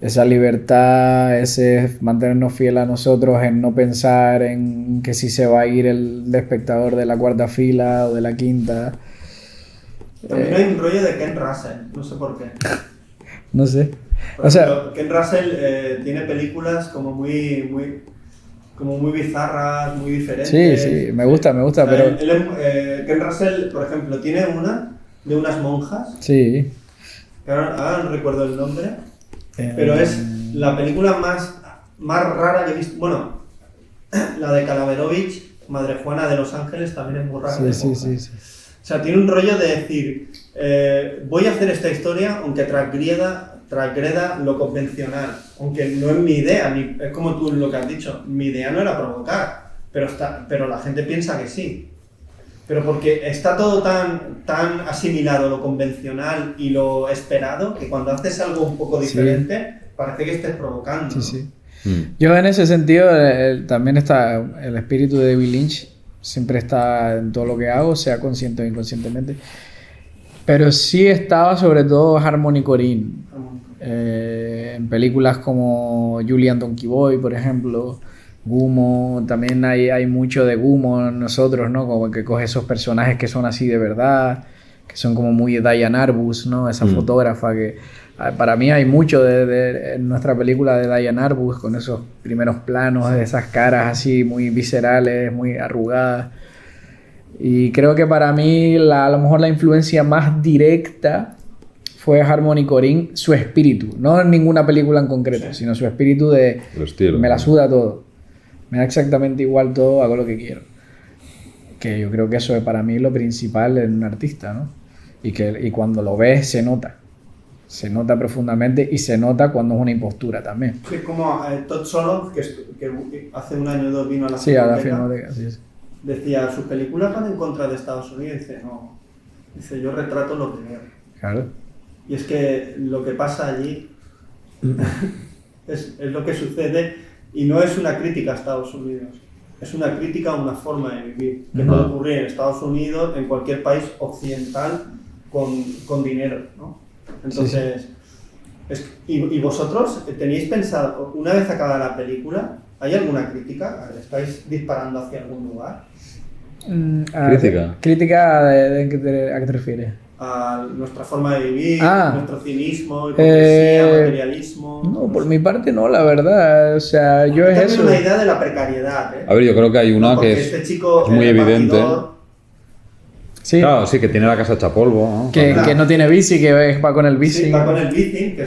esa libertad, ese mantenernos fiel a nosotros, en no pensar en que si se va a ir el espectador de la cuarta fila o de la quinta. También hay un rollo de Ken Russell, no sé por qué. No sé. Por O sea, ejemplo, Ken Russell tiene películas como muy bizarras, muy diferentes. sí, me gusta, O sea, pero... Ken Russell, por ejemplo, tiene una de unas monjas, Sí. que ahora no recuerdo el nombre, pero es la película más rara que he visto. Bueno, la de Calaverovich, Madre Juana de Los Ángeles, también es muy rara. de Sí. O sea, tiene un rollo de decir, voy a hacer esta historia aunque transgreda lo convencional, aunque no es mi idea, es como tú lo que has dicho, mi idea no era provocar, pero la gente piensa que sí. Pero porque está todo tan asimilado lo convencional y lo esperado, que cuando haces algo un poco diferente, parece que estés provocando. Sí. ¿no? Yo en ese sentido también está el espíritu de David Lynch, siempre está en todo lo que hago, sea consciente o inconscientemente. Pero sí estaba sobre todo Harmony Korine, en películas como Julian Donkey Boy, por ejemplo, Gummo, también hay mucho de Gummo en nosotros, ¿no? Como que coge esos personajes que son así de verdad, que son como muy Diane Arbus, ¿no? Esa fotógrafa que para mí hay mucho en nuestra película de Diane Arbus, con esos primeros planos de esas caras así muy viscerales, muy arrugadas. Y creo que para mí a lo mejor la influencia más directa fue Harmony Korine, su espíritu, no en ninguna película en concreto, sino su espíritu de El estilo. me la suda todo, me da exactamente igual todo, hago lo que quiero. Que yo creo que eso es para mí lo principal en un artista, ¿no? Y cuando lo ves se nota profundamente y se nota cuando es una impostura también. Es como Todd Solondz, que hace un año o dos vino a la Sí, a la Filmoteca, filmoteca, sí. decía, sus películas van en contra de Estados Unidos, dice, no, dice, yo retrato lo que veo. Claro. Y es que lo que pasa allí es lo que sucede y no es una crítica a Estados Unidos, es una crítica a una forma de vivir que puede ocurrir en Estados Unidos, en cualquier país occidental con dinero, ¿no? Entonces, ¿y vosotros teníais pensado, una vez acabada la película, ¿hay alguna crítica? ¿Estáis disparando hacia algún lugar? Crítica. ¿Crítica a qué te refieres? A nuestra forma de vivir, nuestro cinismo, hipocresía, materialismo. No, por mi parte no, la verdad. O sea, yo es también eso. una idea de la precariedad, ¿eh? A ver, yo creo que hay una Porque que este chico es muy el evidente. repartidor, Sí. Claro, sí, que tiene la casa hecha polvo, ¿no? Que no tiene bici, que va con el bici. Sí, va con el bici, que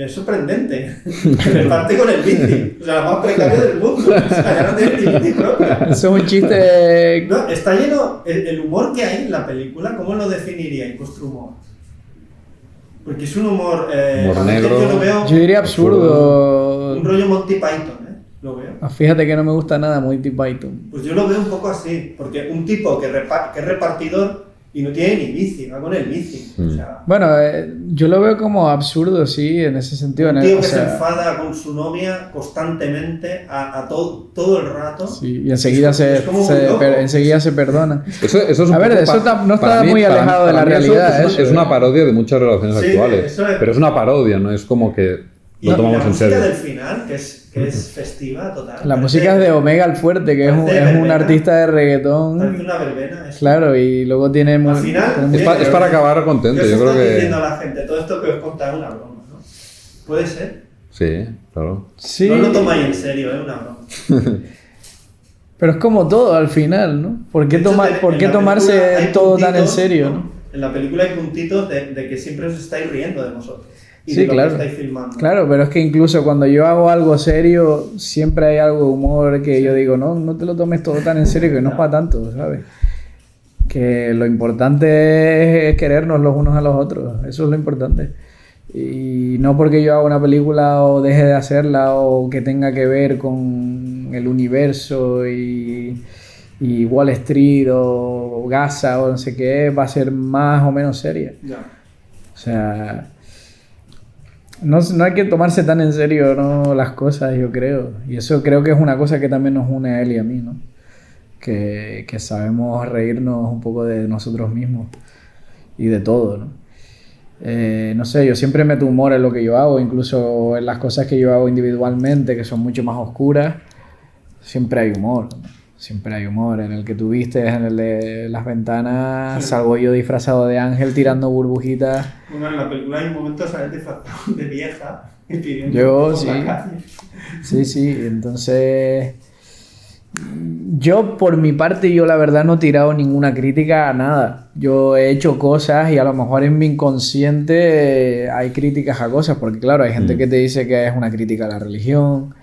es sorprendente. Que parte con el bici. O sea, la más precaria del mundo. O sea, ya no tiene ni bici propia. Eso es un chiste... No, está lleno... El humor que hay en la película, ¿cómo lo definiríais vuestro humor? Porque es un humor... Humor negro. Yo lo veo... Yo diría absurdo. Un rollo Monty Python, ¿eh? Lo veo. Fíjate que no me gusta nada Monty Python. Pues yo lo veo un poco así. Porque un tipo que es repartidor y no tiene ni bici, va con el bici. O sea, Bueno, yo lo veo como absurdo, sí, en ese sentido. un tío o que sea, se enfada con su novia constantemente a todo el rato. Sí, y enseguida Es como un loco. enseguida se perdona. Eso es un A ver, poco eso no para está mí- muy para- alejado de para la mí eso realidad. Es una parodia de muchas relaciones Sí, actuales. eso es. Pero es una parodia, no es como que Y lo tomamos la en música serio. del final, que es festiva, total. La música es de Omega el Fuerte, que es un verbena. artista de reggaetón. Parece una verbena. eso. Claro, y luego tiene... Al final, Es para acabar contento, yo creo estoy que... diciendo a la gente, todo esto que os contáis es una broma, ¿no? Puede ser. Sí, claro. Sí, No lo tomáis en serio, es una broma. pero es como todo al final, ¿no? ¿Por qué, De hecho, ¿por en qué la tomarse película hay todo tan en puntitos, serio, no? En la película hay puntitos de que siempre os estáis riendo de vosotros. Y Sí, de lo claro. que estáis filmando. Claro, pero es que incluso cuando yo hago algo serio, siempre hay algo de humor que yo digo, no te lo tomes todo tan en serio, que no es para tanto, ¿sabes? Que lo importante es querernos los unos a los otros, eso es lo importante. Y no porque yo haga una película o deje de hacerla o que tenga que ver con el universo y Wall Street o Gaza o no sé qué, va a ser más o menos seria. Ya. O sea, no hay que tomarse tan en serio, ¿no? Las cosas, yo creo. Y eso creo que es una cosa que también nos une a él y a mí, ¿no? Que sabemos reírnos un poco de nosotros mismos y de todo, ¿no? No sé, yo siempre meto humor en lo que yo hago, incluso en las cosas que yo hago individualmente, que son mucho más oscuras, siempre hay humor, ¿no? Siempre hay humor. En el que tú viste, en el de las ventanas, salgo yo disfrazado de ángel tirando burbujitas. Bueno, en la película hay un momento, ¿sabes? De vieja y pidiendo Yo, por sí. la calle. Sí, entonces... Yo, por mi parte, yo la verdad no he tirado ninguna crítica a nada. Yo he hecho cosas y a lo mejor en mi inconsciente hay críticas a cosas, porque claro, hay gente que te dice que es una crítica a la religión,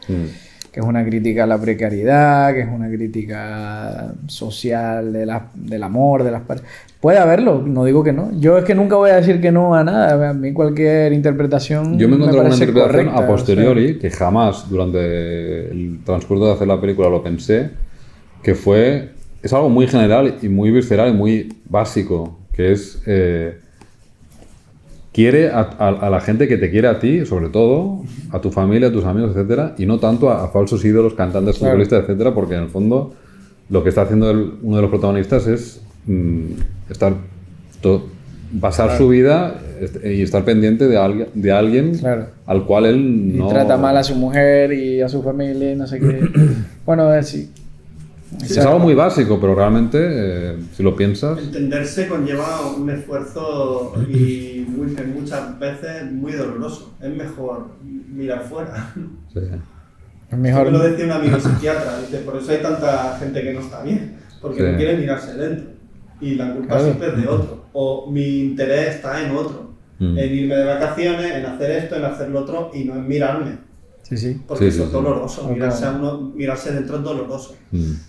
que es una crítica a la precariedad, que es una crítica social del amor, de las parejas. Puede haberlo, no digo que no. Yo es que nunca voy a decir que no a nada. A mí cualquier interpretación Yo me encontré una parece interpretación correcta, a posteriori, o sea. que jamás durante el transcurso de hacer la película lo pensé, que es algo muy general y muy visceral y muy básico, que es quiere a la gente que te quiere a ti, sobre todo, a tu familia, a tus amigos, etcétera, y no tanto a falsos ídolos, cantantes, Claro. futbolistas, etcétera, porque en el fondo lo que está haciendo uno de los protagonistas es basar su vida y estar pendiente de alguien Claro. al cual él Y no... trata mal a su mujer y a su familia y no sé qué. Bueno, sí. Es algo muy básico, pero realmente, si lo piensas... Entenderse conlleva un esfuerzo y muchas veces muy doloroso. Es mejor mirar fuera. Sí. Es mejor. Me lo decía un amigo psiquiatra, dice, por eso hay tanta gente que no está bien, porque Sí. no quiere mirarse dentro. Y la culpa Claro. siempre es de otro. O mi interés está en otro. En irme de vacaciones, en hacer esto, en hacer lo otro, y no en mirarme. Sí. Porque Sí, eso sí, es sí. doloroso. Ok. Mirarse dentro es doloroso.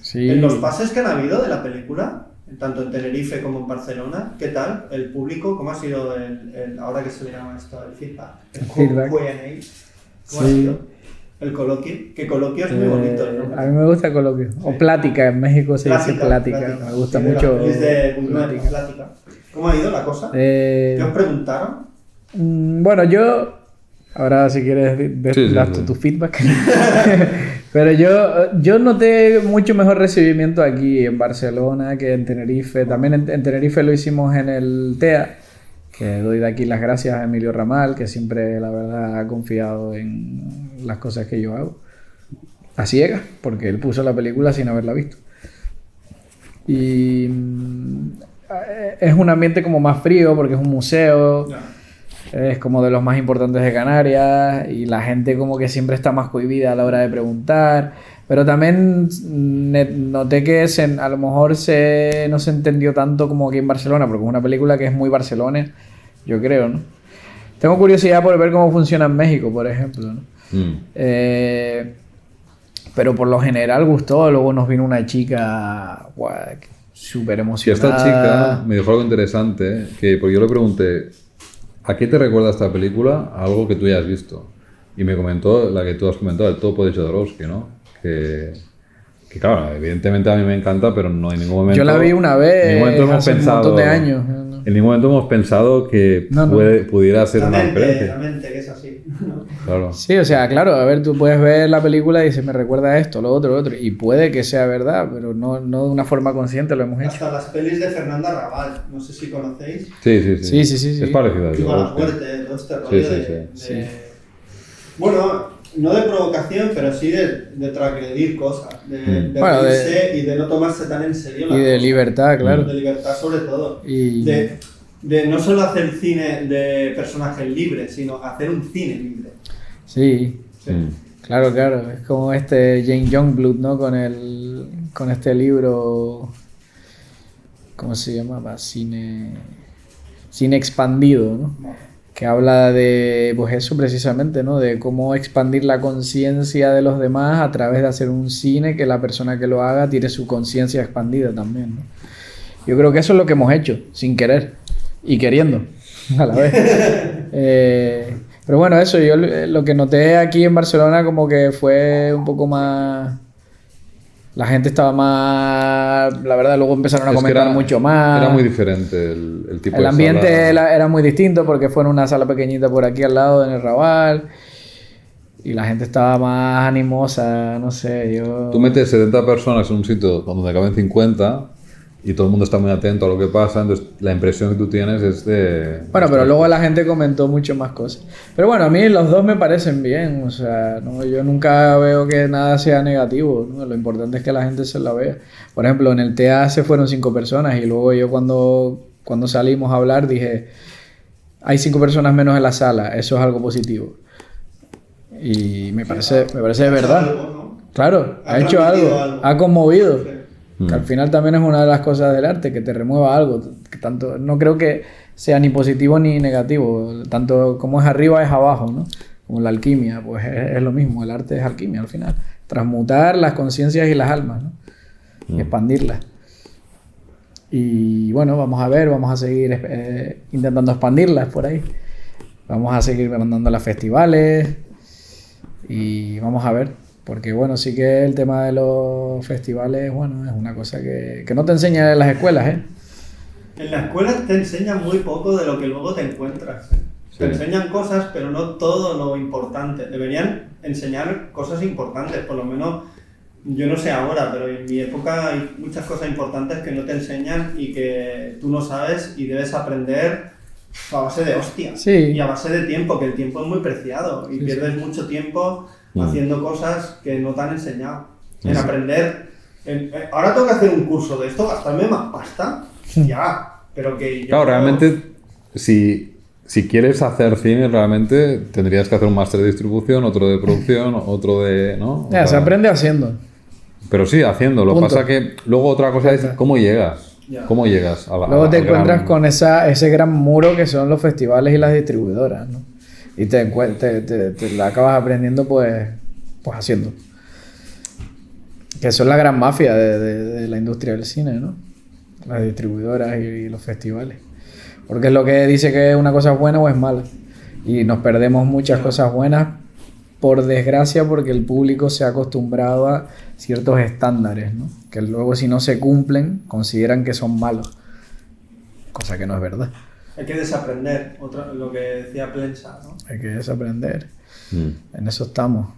Sí. En los pases que han habido de la película, tanto en Tenerife como en Barcelona, ¿qué tal? ¿El público? ¿Cómo ha sido ahora que se le llama esto, el feedback? El feedback. Q&A. ¿Cómo ha Sí. sido? El coloquio. Que coloquio es muy bonito. el nombre. A mí me gusta coloquio. O plática, en México se dice plática. Me gusta Sí, de la mucho. pelis de Buñuel, plática. plática. ¿Cómo ha ido la cosa? ¿Qué os preguntaron? Bueno, yo. Ahora, si quieres, Sí, das sí. tu feedback. Pero yo noté mucho mejor recibimiento aquí en Barcelona que en Tenerife. También en Tenerife lo hicimos en el TEA, que doy de aquí las gracias a Emilio Ramal, que siempre, la verdad, ha confiado en las cosas que yo hago. A ciegas, porque él puso la película sin haberla visto. Y es un ambiente como más frío, porque es un museo. Es como de los más importantes de Canarias y la gente como que siempre está más cohibida a la hora de preguntar. Pero también noté que a lo mejor no se entendió tanto como aquí en Barcelona, porque es una película que es muy Barcelona, yo creo, ¿no? Tengo curiosidad por ver cómo funciona en México, por ejemplo, ¿no? Pero por lo general gustó. Luego nos vino una chica súper Y emocionada. esta chica me dijo algo interesante, porque yo le pregunté, ¿a qué te recuerda esta película? A algo que tú ya has visto. Y me comentó la que tú has comentado, El Topo de Jodorowsky, ¿no? Que claro, evidentemente a mí me encanta, pero no en ningún momento... Yo la vi una vez en ningún momento hemos hace pensado, un montón de años. En ningún momento hemos pensado que pudiera ser una referencia. La mente, que es así. ¿No? Claro. Sí, o sea, claro, a ver, tú puedes ver la película y dices, me recuerda a esto, lo otro, y puede que sea verdad, pero no de una forma consciente lo hemos hecho. Hasta las pelis de Fernanda Raval, no sé si conocéis. Sí. Sí. Es parecido a Viva la Jodorowsky. muerte, todo este rollo Sí. Bueno, no de provocación, pero sí de transgredir cosas, de Bueno, reírse y de no tomarse tan en serio las Y de cosas. libertad, claro. De libertad sobre todo. Y- De no solo hacer cine de personajes libres, sino hacer un cine libre. Sí, Sí. claro. Es como este Jane Youngblood, ¿no? Con este libro, ¿cómo se llamaba? Cine expandido, ¿no? Que habla de, pues eso precisamente, ¿no? De cómo expandir la conciencia de los demás a través de hacer un cine que la persona que lo haga tiene su conciencia expandida también, ¿no? Yo creo que eso es lo que hemos hecho, sin querer y queriendo a la vez. Pero bueno, eso, yo lo que noté aquí en Barcelona como que fue un poco más... La gente estaba más... La verdad, luego empezaron a Es que comentar mucho más. Era muy diferente el tipo El de ambiente sala. era muy distinto porque fue en una sala pequeñita por aquí al lado, en el Raval. Y la gente estaba más animosa, no sé, yo... Tú metes 70 personas en un sitio donde caben 50 y todo el mundo está muy atento a lo que pasa, entonces la impresión que tú tienes es de... Bueno, pero luego la gente comentó mucho más cosas. Pero bueno, a mí los dos me parecen bien, o sea, no, yo nunca veo que nada sea negativo, ¿no? Lo importante es que la gente se la vea. Por ejemplo, en el TA se fueron 5 personas y luego yo cuando salimos a hablar dije, hay 5 personas menos en la sala, eso es algo positivo. Y me parece de verdad. Algo, ¿no? Claro, Ha ha hecho transmitido algo, ha conmovido. Sí. Que al final también es una de las cosas del arte, que te remueva algo. Que tanto, no creo que sea ni positivo ni negativo. Tanto como es arriba es abajo, ¿no? Como la alquimia, pues es lo mismo. El arte es alquimia al final. Transmutar las conciencias y las almas, ¿no? Y expandirlas. Y bueno, vamos a seguir intentando expandirlas por ahí. Vamos a seguir mandando a los festivales. Y vamos a ver. Porque bueno, sí que el tema de los festivales, bueno, es una cosa que no te enseñan en las escuelas, ¿eh? En la escuela te enseñan muy poco de lo que luego te encuentras. Te enseñan cosas, pero no todo lo importante. Deberían enseñar cosas importantes, por lo menos, yo no sé ahora, pero en mi época hay muchas cosas importantes que no te enseñan y que tú no sabes y debes aprender a base de hostia. Sí. Y a base de tiempo, que el tiempo es muy preciado y Sí, pierdes mucho tiempo haciendo cosas que no te han enseñado. En Sí. aprender. Ahora tengo que hacer un curso de esto, gastarme más pasta. Ya, pero que yo... Claro, realmente, si quieres hacer cine, realmente tendrías que hacer un máster de distribución, otro de producción, otro de... ¿no? Ya, se aprende haciendo. Pero sí, haciendo. Lo que Punto. pasa que luego otra cosa es cómo llegas. Ya. ¿Cómo llegas a la Luego te al encuentras gran- con ese gran muro que son los festivales y las distribuidoras, ¿no? Y te la acabas aprendiendo pues haciendo. Que eso es la gran mafia de la industria del cine, ¿no? Las distribuidoras y los festivales. Porque es lo que dice que una cosa es buena o es mala. Y nos perdemos muchas cosas buenas, por desgracia, porque el público se ha acostumbrado a ciertos estándares, ¿no? Que luego si no se cumplen, consideran que son malos. Cosa que no es verdad. Hay que desaprender, lo que decía Plensa, ¿no? Hay que desaprender. Mm. En eso estamos.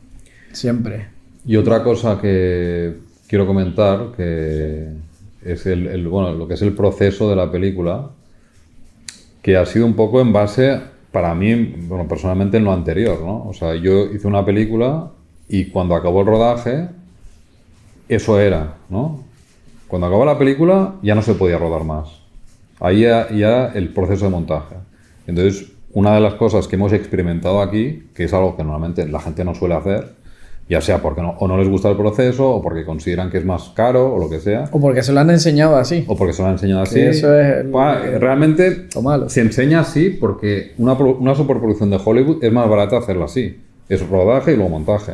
Siempre. Y otra cosa que quiero comentar, que es bueno, lo que es el proceso de la película, que ha sido un poco en base, para mí, bueno, personalmente en lo anterior, ¿no? O sea, yo hice una película y cuando acabó el rodaje, eso era, ¿no? Cuando acabó la película ya no se podía rodar más. Ahí ya el proceso de montaje. Entonces, una de las cosas que hemos experimentado aquí, que es algo que normalmente la gente no suele hacer, Ya sea porque o no les gusta el proceso, o porque consideran que es más caro, o lo que sea. O porque se lo han enseñado así. O porque se lo han enseñado así. Que eso es realmente lo malo. se enseña así porque una superproducción de Hollywood es más barata hacerla así. Es rodaje y luego montaje.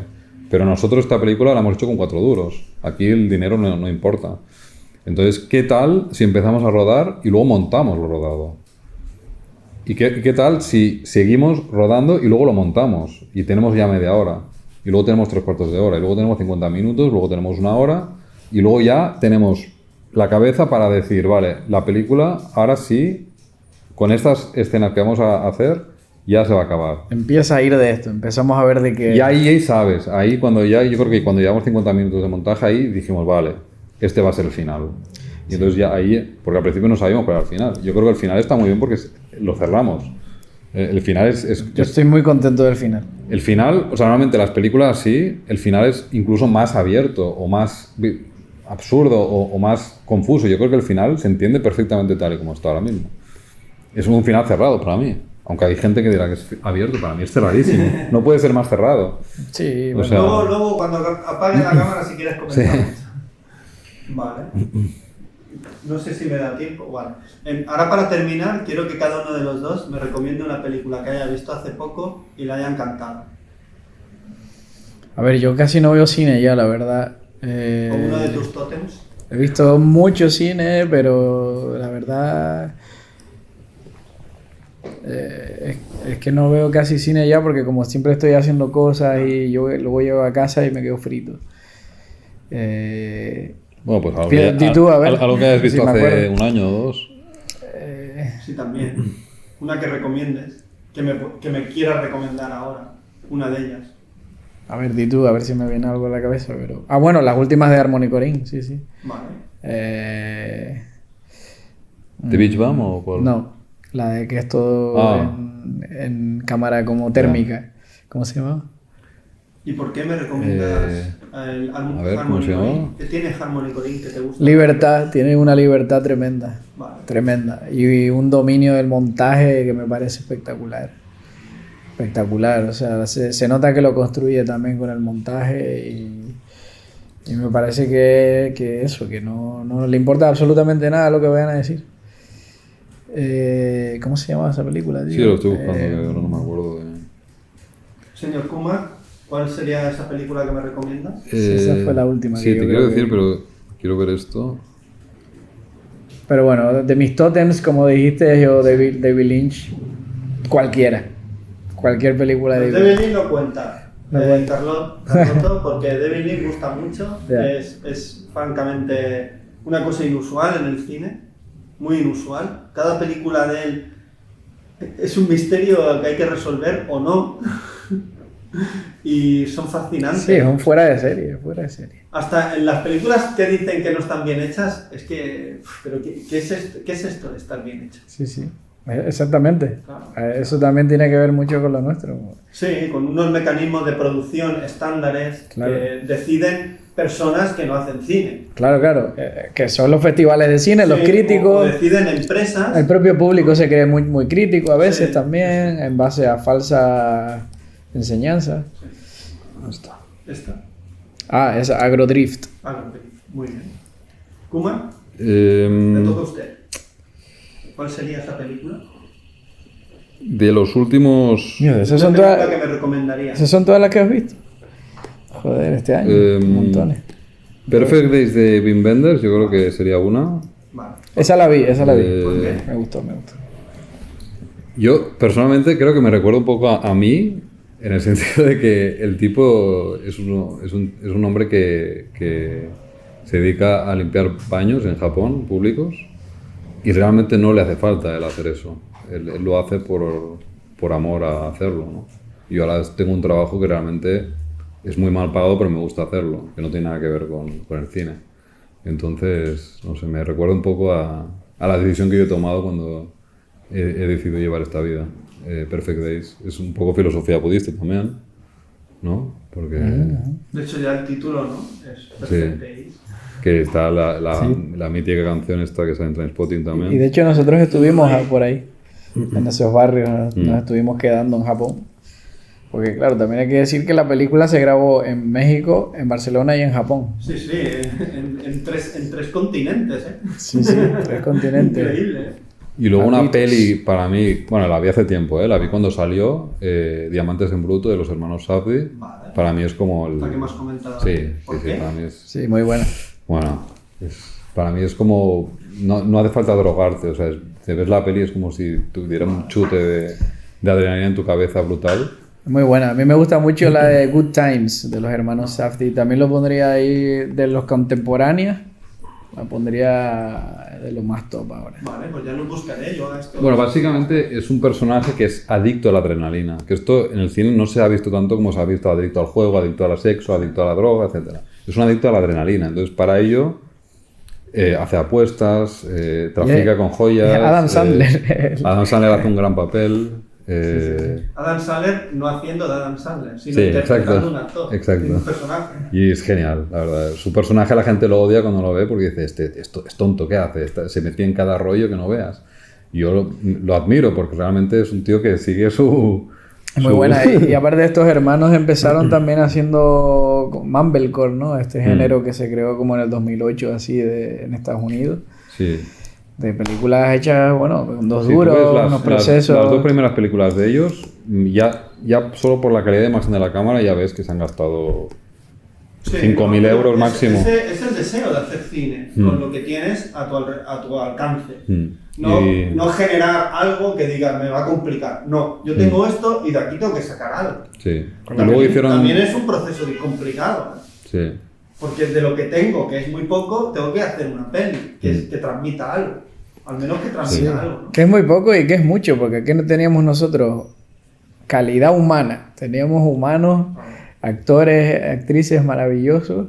Pero nosotros esta película la hemos hecho con 4 duros. Aquí el dinero no importa. Entonces, ¿qué tal si empezamos a rodar y luego montamos lo rodado? ¿Y qué tal si seguimos rodando y luego lo montamos? Y tenemos ya media hora. Y luego tenemos 3/4 de hora. Y luego tenemos 50 minutos. Luego tenemos 1 hora. Y luego ya tenemos la cabeza para decir, vale, la película, ahora sí, con estas escenas que vamos a hacer, ya se va a acabar. Empieza a ir de esto. Empezamos a ver de qué... Y ahí sabes. Ahí yo creo que cuando llevamos 50 minutos de montaje, ahí dijimos, vale, este va a ser el final. Y entonces ya ahí, porque al principio no sabíamos cuál era el final. Yo creo que el final está muy bien porque lo cerramos. El final Yo estoy muy contento del final. El final, o sea, normalmente las películas así, el final es incluso más abierto o más absurdo o más confuso. Yo creo que el final se entiende perfectamente tal y como está ahora mismo. Es un final cerrado para mí. Aunque hay gente que dirá que es abierto, para mí es cerradísimo. No puede ser más cerrado. Sí, o sea, luego cuando apague la cámara, si quieres comentar. Sí. Vale. No sé si me da tiempo. Bueno, ahora para terminar, quiero que cada uno de los dos me recomiende una película que haya visto hace poco y le haya encantado. A ver, yo casi no veo cine ya, la verdad. ¿O uno de tus tótems? He visto mucho cine, pero la verdad es que no veo casi cine ya porque como siempre estoy haciendo cosas y yo luego llego a casa y me quedo frito. Bueno, pues algo que hayas visto hace 1 año o 2. Sí, también. Una que recomiendes, que me quieras recomendar ahora. Una de ellas. A ver, di tú, a ver si me viene algo a la cabeza, pero... Ah, bueno, las últimas de Harmony Korine, sí. Vale. ¿The Beach Bum o cuál? No, la de que es todo en cámara como térmica. ¿Cómo se llama? ¿Y por qué me recomiendas a ver, ¿cómo se llama? ¿Qué tiene Harmony Korine que te gusta? Libertad, tiene una libertad tremenda. Vale. Tremenda. Y un dominio del montaje que me parece espectacular. Espectacular, o sea, se nota que lo construye también con el montaje y me parece que eso, que no le importa absolutamente nada lo que vayan a decir. ¿Cómo se llama esa película, tío? Sí, lo estoy buscando, que ahora no me acuerdo de... Señor Kumar, ¿cuál sería esa película que me recomiendas? Esa fue la última. Sí, te quiero decir, pero quiero ver esto. Pero bueno, de mis tótems, como dijiste, yo David Lynch, cualquier película de David Lynch no cuenta. No cuenta. Carlotto, porque David Lynch gusta mucho. Yeah. Es francamente una cosa inusual en el cine, muy inusual. Cada película de él es un misterio que hay que resolver o no. Y son fascinantes. Sí, son fuera de serie. Hasta en las películas que dicen que no están bien hechas, es que... ¿Pero qué es esto de estar bien hecho? Sí. Exactamente. Claro. Eso también tiene que ver mucho con lo nuestro. Sí, con unos mecanismos de producción estándares Claro. que deciden personas que no hacen cine. Claro. Que son los festivales de cine, los Sí, críticos. o deciden empresas. El propio público se cree muy crítico a veces Sí. también, en base a falsas enseñanzas. ¿Dónde está? Esta. Es Agrodrift. Muy bien. Kuma, Eh, le toca a usted. ¿Cuál sería esa película? de los últimos... Mira, esas Una son película todas, que me recomendaría. esas son todas las que has visto. Joder, este año, montones. Perfect Days de Wim Wenders, yo creo que sería una. Vale. Esa la vi. ¿Por qué? Me gustó. Yo personalmente creo que me recuerda un poco a mí, en el sentido de que el tipo es un hombre que se dedica a limpiar baños en Japón, públicos, y realmente no le hace falta el hacer eso. Él lo hace por amor a hacerlo, ¿no? Yo ahora tengo un trabajo que realmente es muy mal pagado, pero me gusta hacerlo, que no tiene nada que ver con el cine. Entonces, no sé, me recuerda un poco a la decisión que yo he tomado cuando he decidido llevar esta vida. Perfect Days es un poco filosofía budista también, ¿no? Porque... De hecho, ya el título, ¿no? Es Perfect Days. Que está la mítica canción esta que sale en Trainspotting también. Y de hecho nosotros estuvimos por ahí, en esos barrios, nos estuvimos quedando en Japón. Porque claro, también hay que decir que la película se grabó en México, en Barcelona y en Japón. Sí, en tres continentes, ¿eh? Sí, 3 continentes. Increíble, ¿eh? Y luego una Malditos. peli para mí, bueno, la vi hace tiempo, la vi cuando salió, Diamantes en Bruto de los hermanos Safdie. Vale. Para mí es como el... La que me has comentado. Sí, ¿Por sí, qué? para mí es... Sí, muy buena. Bueno, para mí es como... No hace falta drogarte, o sea, te ves la peli es como si tuviera un chute de adrenalina en tu cabeza brutal. Muy buena. A mí me gusta mucho la de Good Times de los hermanos Safdie. También lo pondría ahí de los contemporáneos. La pondría de lo más top ahora. Vale, pues ya lo buscaré yo a esto. Bueno, básicamente es un personaje que es adicto a la adrenalina. Que esto en el cine no se ha visto tanto como se ha visto adicto al juego, adicto al sexo, adicto a la droga, etc. Es un adicto a la adrenalina. Entonces, para ello, hace apuestas, trafica con joyas. Adam Sandler. Adam Sandler hace un gran papel. Adam Sandler no haciendo de Adam Sandler, sino Sí, interpretando exacto, un actor, exacto. un personaje. Y es genial, la verdad. Su personaje la gente lo odia cuando lo ve porque dice, esto es tonto, ¿qué hace? Se metía en cada rollo que no veas. Y yo lo admiro porque realmente es un tío que sigue su... Muy buena. Y aparte de estos hermanos empezaron también haciendo Mumblecore, ¿no? Este género que se creó como en el 2008 así en Estados Unidos. Sí. De películas hechas, bueno, con dos Si tú ves duros, unos procesos. Las 2 primeras películas de ellos, ya solo por la calidad de imagen de la cámara ya ves que se han gastado Sí, 5.000 euros máximo. Es el deseo de hacer cine, con lo que tienes a tu alcance. No generar algo que digas, me va a complicar. No, yo tengo esto y de aquí tengo que sacar algo. Sí. Y También, luego hicieron... también es un proceso complicado, ¿eh? Sí. Porque de lo que tengo, que es muy poco, tengo que hacer una peli que transmita algo. Al menos que transmita algo, ¿no? Que es muy poco y que es mucho, porque aquí no teníamos nosotros calidad humana. Teníamos humanos, actores, actrices maravillosos.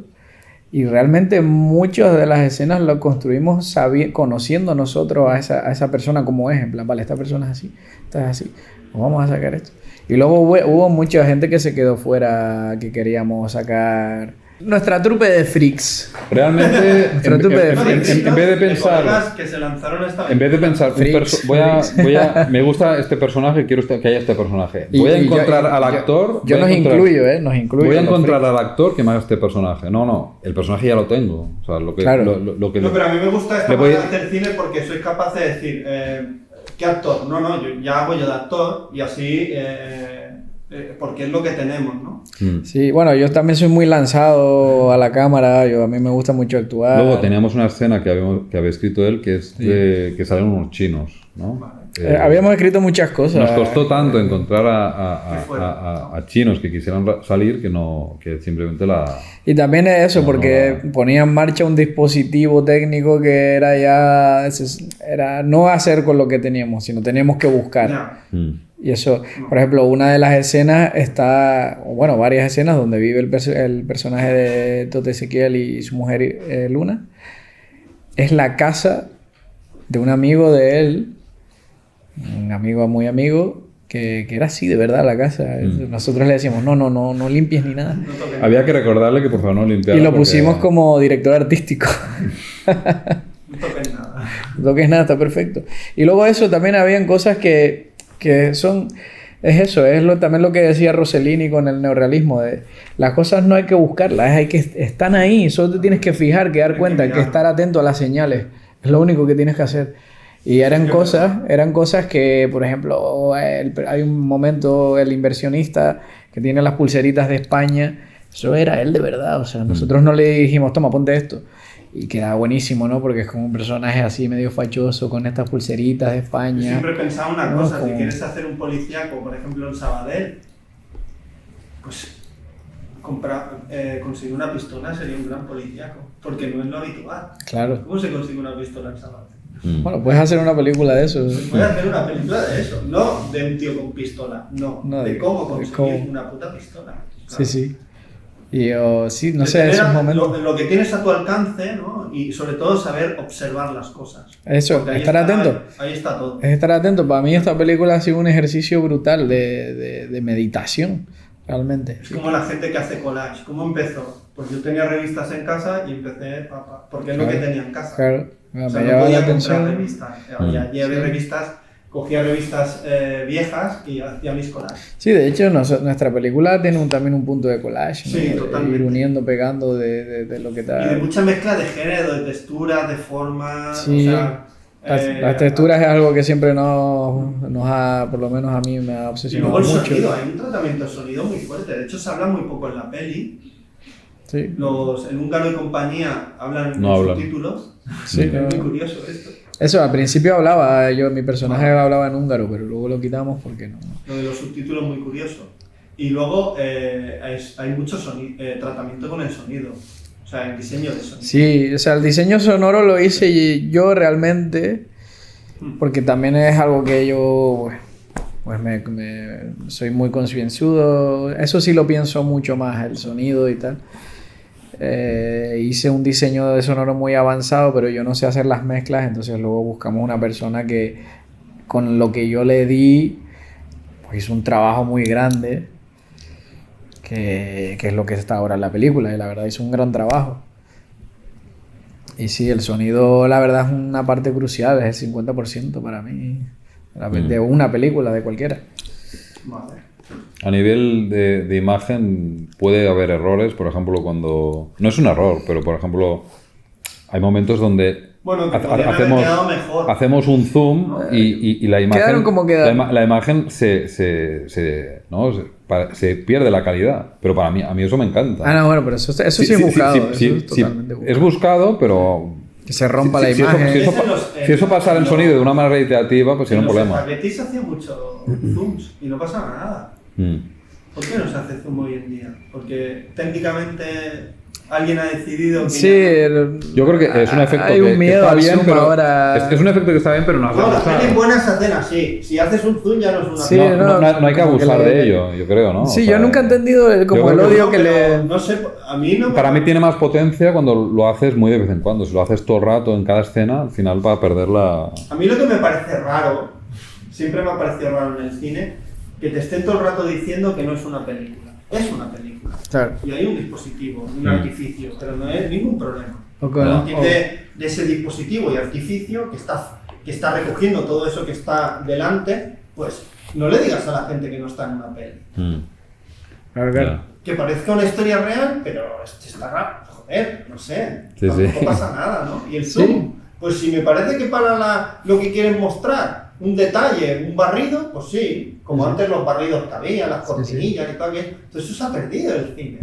Y realmente muchas de las escenas lo construimos conociendo nosotros a esa persona como es. En plan, vale, esta persona es así, esta es así. Pues vamos a sacar esto. Y luego hubo mucha gente que se quedó fuera, que queríamos sacar... Nuestra trupe de freaks. Realmente, en vez de pensar... Que se lanzaron esta En vez de pensar, me gusta este personaje, quiero que haya este personaje. Voy a encontrar al actor. Yo nos incluyo, nos incluyo. Voy a encontrar al actor que me haga este personaje. No, el personaje ya lo tengo. O sea, lo que. Claro. No, pero a mí me gusta esta manera de hacer cine porque soy capaz de decir, ¿qué actor? No, yo ya hago yo de actor y así. Porque es lo que tenemos, ¿no? Sí, bueno, yo también soy muy lanzado a la cámara, a mí me gusta mucho actuar. Luego teníamos una escena que había escrito él, que es que salen unos chinos, ¿no? Vale. Habíamos escrito muchas cosas. Nos costó tanto encontrar a chinos que quisieran salir que simplemente la... Y también es eso, porque ponía en marcha un dispositivo técnico que era no hacer con lo que teníamos, sino teníamos que buscar. Yeah. Y eso, por ejemplo, una de las escenas varias escenas donde vive el personaje de Tote Ezequiel y su mujer Luna, es la casa de un amigo de él, un amigo muy amigo, que era así de verdad la casa. Nosotros le decíamos, no limpies ni nada. Había que recordarle que por favor no limpiara. Y lo pusimos como director artístico. No toques nada. No toques nada, está perfecto. Y luego eso, también habían cosas que son... Es eso, también lo que decía Rossellini con el neorrealismo. Las cosas no hay que buscarlas, están ahí. Solo te tienes que fijar, que dar cuenta, que estar atento a las señales. Es lo único que tienes que hacer. Y eran cosas que, por ejemplo, hay un momento, el inversionista que tiene las pulseritas de España, eso era él de verdad. O sea, nosotros no le dijimos, toma, ponte esto. Y queda buenísimo, ¿no? Porque es como un personaje así medio fachoso con estas pulseritas de España. Yo siempre he pensado una cosa, como... si quieres hacer un policíaco, por ejemplo en Sabadell, pues conseguir una pistola sería un gran policíaco, porque no es lo habitual. Claro. ¿Cómo se consigue una pistola en Sabadell? Bueno, puedes hacer una película de eso. Se puede hacer una película de eso, no de un tío con pistola, no de cómo conseguir una puta pistola. Claro. Sí. Y no sé, esos momentos. Lo que tienes a tu alcance, ¿no? Y sobre todo saber observar las cosas. Eso, estar atento. Ahí está todo. Es estar atento. Para mí esta película ha sido un ejercicio brutal de meditación, realmente. Es como la gente que hace collage. ¿Cómo empezó? Pues yo tenía revistas en casa y empecé porque es lo que tenía en casa. Claro, O sea, me no llamaba la podía comprar atención. revistas. Ya llevé revistas cogía revistas viejas y hacía mis collages. Sí, de hecho nuestra película tiene también un punto de collage, ¿no? Sí, De totalmente. ir uniendo, pegando de lo que Y de está... mucha mezcla de género, de texturas, de formas, Sí. o sea... Las texturas es algo que siempre nos ha, por lo menos a mí me ha Y obsesionado luego el mucho. sonido, hay un tratamiento de sonido muy fuerte. De hecho, se habla muy poco en la peli. Sí, El húngaro y compañía hablan No en hablan. subtítulos. sí, Es no. muy curioso esto. Eso, al principio hablaba, mi personaje hablaba en húngaro, pero luego lo quitamos porque no. Lo de los subtítulos muy curioso. Y luego hay mucho tratamiento con el sonido. O sea, el diseño de sonido. Sí, o sea, el diseño sonoro lo hice yo realmente, porque también es algo que yo, pues soy muy concienzudo. Eso sí lo pienso mucho más, el sonido y tal. Hice un diseño de sonoro muy avanzado, pero yo no sé hacer las mezclas, entonces luego buscamos una persona que con lo que yo le di, pues hizo un trabajo muy grande, que es lo que está ahora en la película, y la verdad hizo un gran trabajo. Y sí, el sonido la verdad es una parte crucial, es el 50% para mí, de una película, de cualquiera. Vale. A nivel de imagen puede haber errores, por ejemplo, cuando... No es un error, pero por ejemplo, hay momentos donde Bueno, que podrían haber quedado mejor. hacemos un zoom y la imagen... Quedaron como quedaron. La imagen se pierde la calidad, pero para mí, a mí eso me encanta. Ah, no, bueno, pero eso sí es buscado, eso es totalmente buscado. Es buscado, pero... Que se rompa la Si imagen. si eso pasara en sonido de una manera iterativa, pues sería un problema. En los espaguetis se hacía mucho zooms y no pasaba nada. ¿Por qué no se hace zoom hoy en día? Porque técnicamente alguien ha decidido que... Sí, Yo creo que es un efecto hay un miedo está al bien, zoom pero ahora. es un efecto que está bien, pero no No, las abusar. pelis buenas se hacen así. Si haces un zoom ya no es una Sí, peli. No hay que como que abusar le- de ello, yo creo, ¿no? Sí, O sea, yo nunca he entendido yo como el creo que odio No, que pero le... no sé, a mí no me... Para mí tiene más potencia cuando lo haces muy de vez en cuando. Si lo haces todo el rato en cada escena, al final va a perder la... A mí lo que me parece raro, siempre me ha parecido raro en el cine, que te estén todo el rato diciendo que no es una película. Es una película. Claro. Y hay un dispositivo, un artificio, pero no es ningún problema. O con- A o- partir de ese dispositivo y artificio que está recogiendo todo eso que está delante, pues no le digas a la gente que no está en una peli. Claro, claro. Ya. Que parezca una historia real, pero está raro. Joder, no sé. Sí, Tampoco sí. pasa nada, ¿no? Y el zoom, pues si me parece que para lo que quieren mostrar, un detalle, un barrido, pues sí. Como antes los barridos que había, las cortinillas y tal, que todo eso se ha perdido del cine.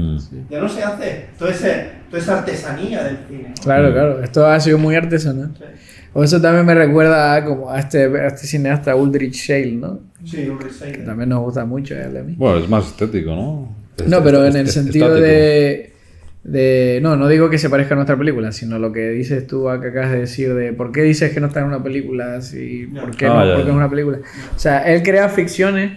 Ya no se hace toda esa artesanía del cine. ¿no? Claro, claro. Esto ha sido muy artesanal. Sí. O eso también me recuerda como a este cineasta Ulrich Schale, ¿no? Sí, un Que reseña. también nos gusta mucho a él y a mí. Bueno, es más estético, ¿no? No, pero en el Es sentido estático. no digo que se parezca a nuestra película, sino lo que dices tú que acabas de decir de por qué dices que no está en una película, si, Ya. por qué Ah, no, ya, porque ya. es una película. O sea, él crea ficciones,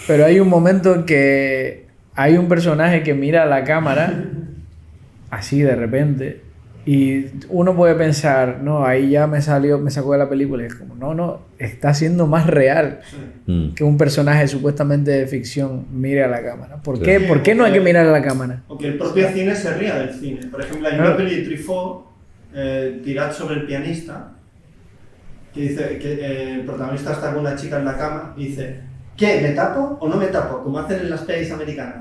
pero hay un momento en que hay un personaje que mira a la cámara así de repente y uno puede pensar, no, ahí ya me sacó de la película. Y es como, no, está siendo más real que un personaje supuestamente de ficción mire a la cámara. ¿Por Sí. qué? ¿Por qué no hay que mirar a la cámara? O que el propio cine se ría del cine. Por ejemplo, hay una peli de Truffaut, Tirad sobre el pianista, que dice que el protagonista está con una chica en la cama y dice, ¿qué? ¿Me tapo o no me tapo? Como hacen en las pelis americanas.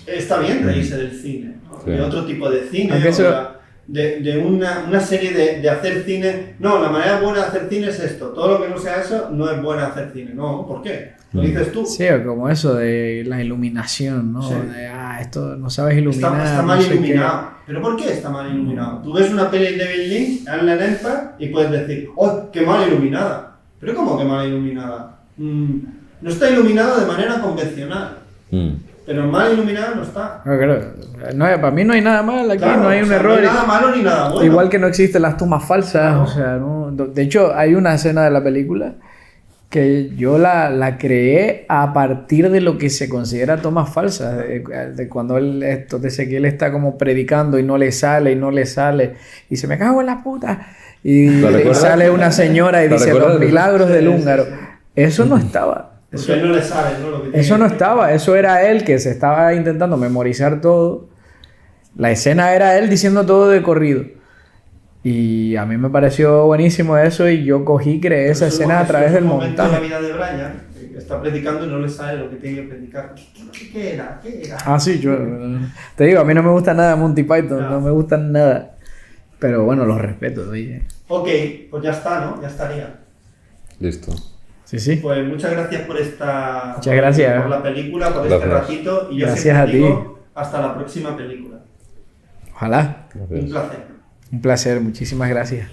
Está bien reírse del cine, ¿no? Sí. De otro tipo de cine, Aunque o eso- de una serie de hacer cine. No, la manera buena de hacer cine es esto. Todo lo que no sea eso no es buena hacer cine. No, ¿por qué? Lo dices tú. Sí, o como eso de la iluminación, ¿no? Sí. De, esto no sabes iluminar. Está mal no sé qué. iluminado. ¿Pero por qué está mal iluminado? Tú ves una peli de David Lynch, Allen Empire, y puedes decir, ¡oh, qué mal iluminada! ¿Pero cómo que mal iluminada? No está iluminada de manera convencional, pero mal iluminada no está. Claro. Para mí no hay nada mal aquí, Claro, no hay un o sea, error. No hay nada malo ni nada bueno. Igual que no existen las tomas falsas, Claro. o sea, ¿no? De hecho, hay una escena de la película que yo la creé a partir de lo que se considera tomas falsas, de cuando de Ezequiel está como predicando y no le sale, y dice, me cago en la puta, y ¿Te recuerdas? sale una señora y ¿Te dice, recuerdas? los milagros del Sí, sí, húngaro. sí. Eso no estaba. Porque a él no le sabe, ¿no? Lo que tiene Eso no que- estaba, eso era él que se estaba intentando memorizar todo. La escena era él diciendo todo de corrido. Y a mí me pareció buenísimo eso y yo cogí, creé esa escena a través del momento de la montaje. vida de Brian, que está predicando y no le sale lo que tiene que predicar. ¿Qué era? ¿Qué era? Ah, sí, yo te digo, a mí no me gusta nada Monty Python, Ya. no me gustan nada. Pero bueno, los respeto, oye. Ok, pues ya está, ¿no? Ya estaría. Listo. Sí, sí. Pues muchas gracias por esta... Muchas gracias. Por la película, por este Gracias. ratito. Y yo Gracias siempre a ti. digo, hasta la próxima película. Ojalá. Un placer. Un placer, muchísimas gracias.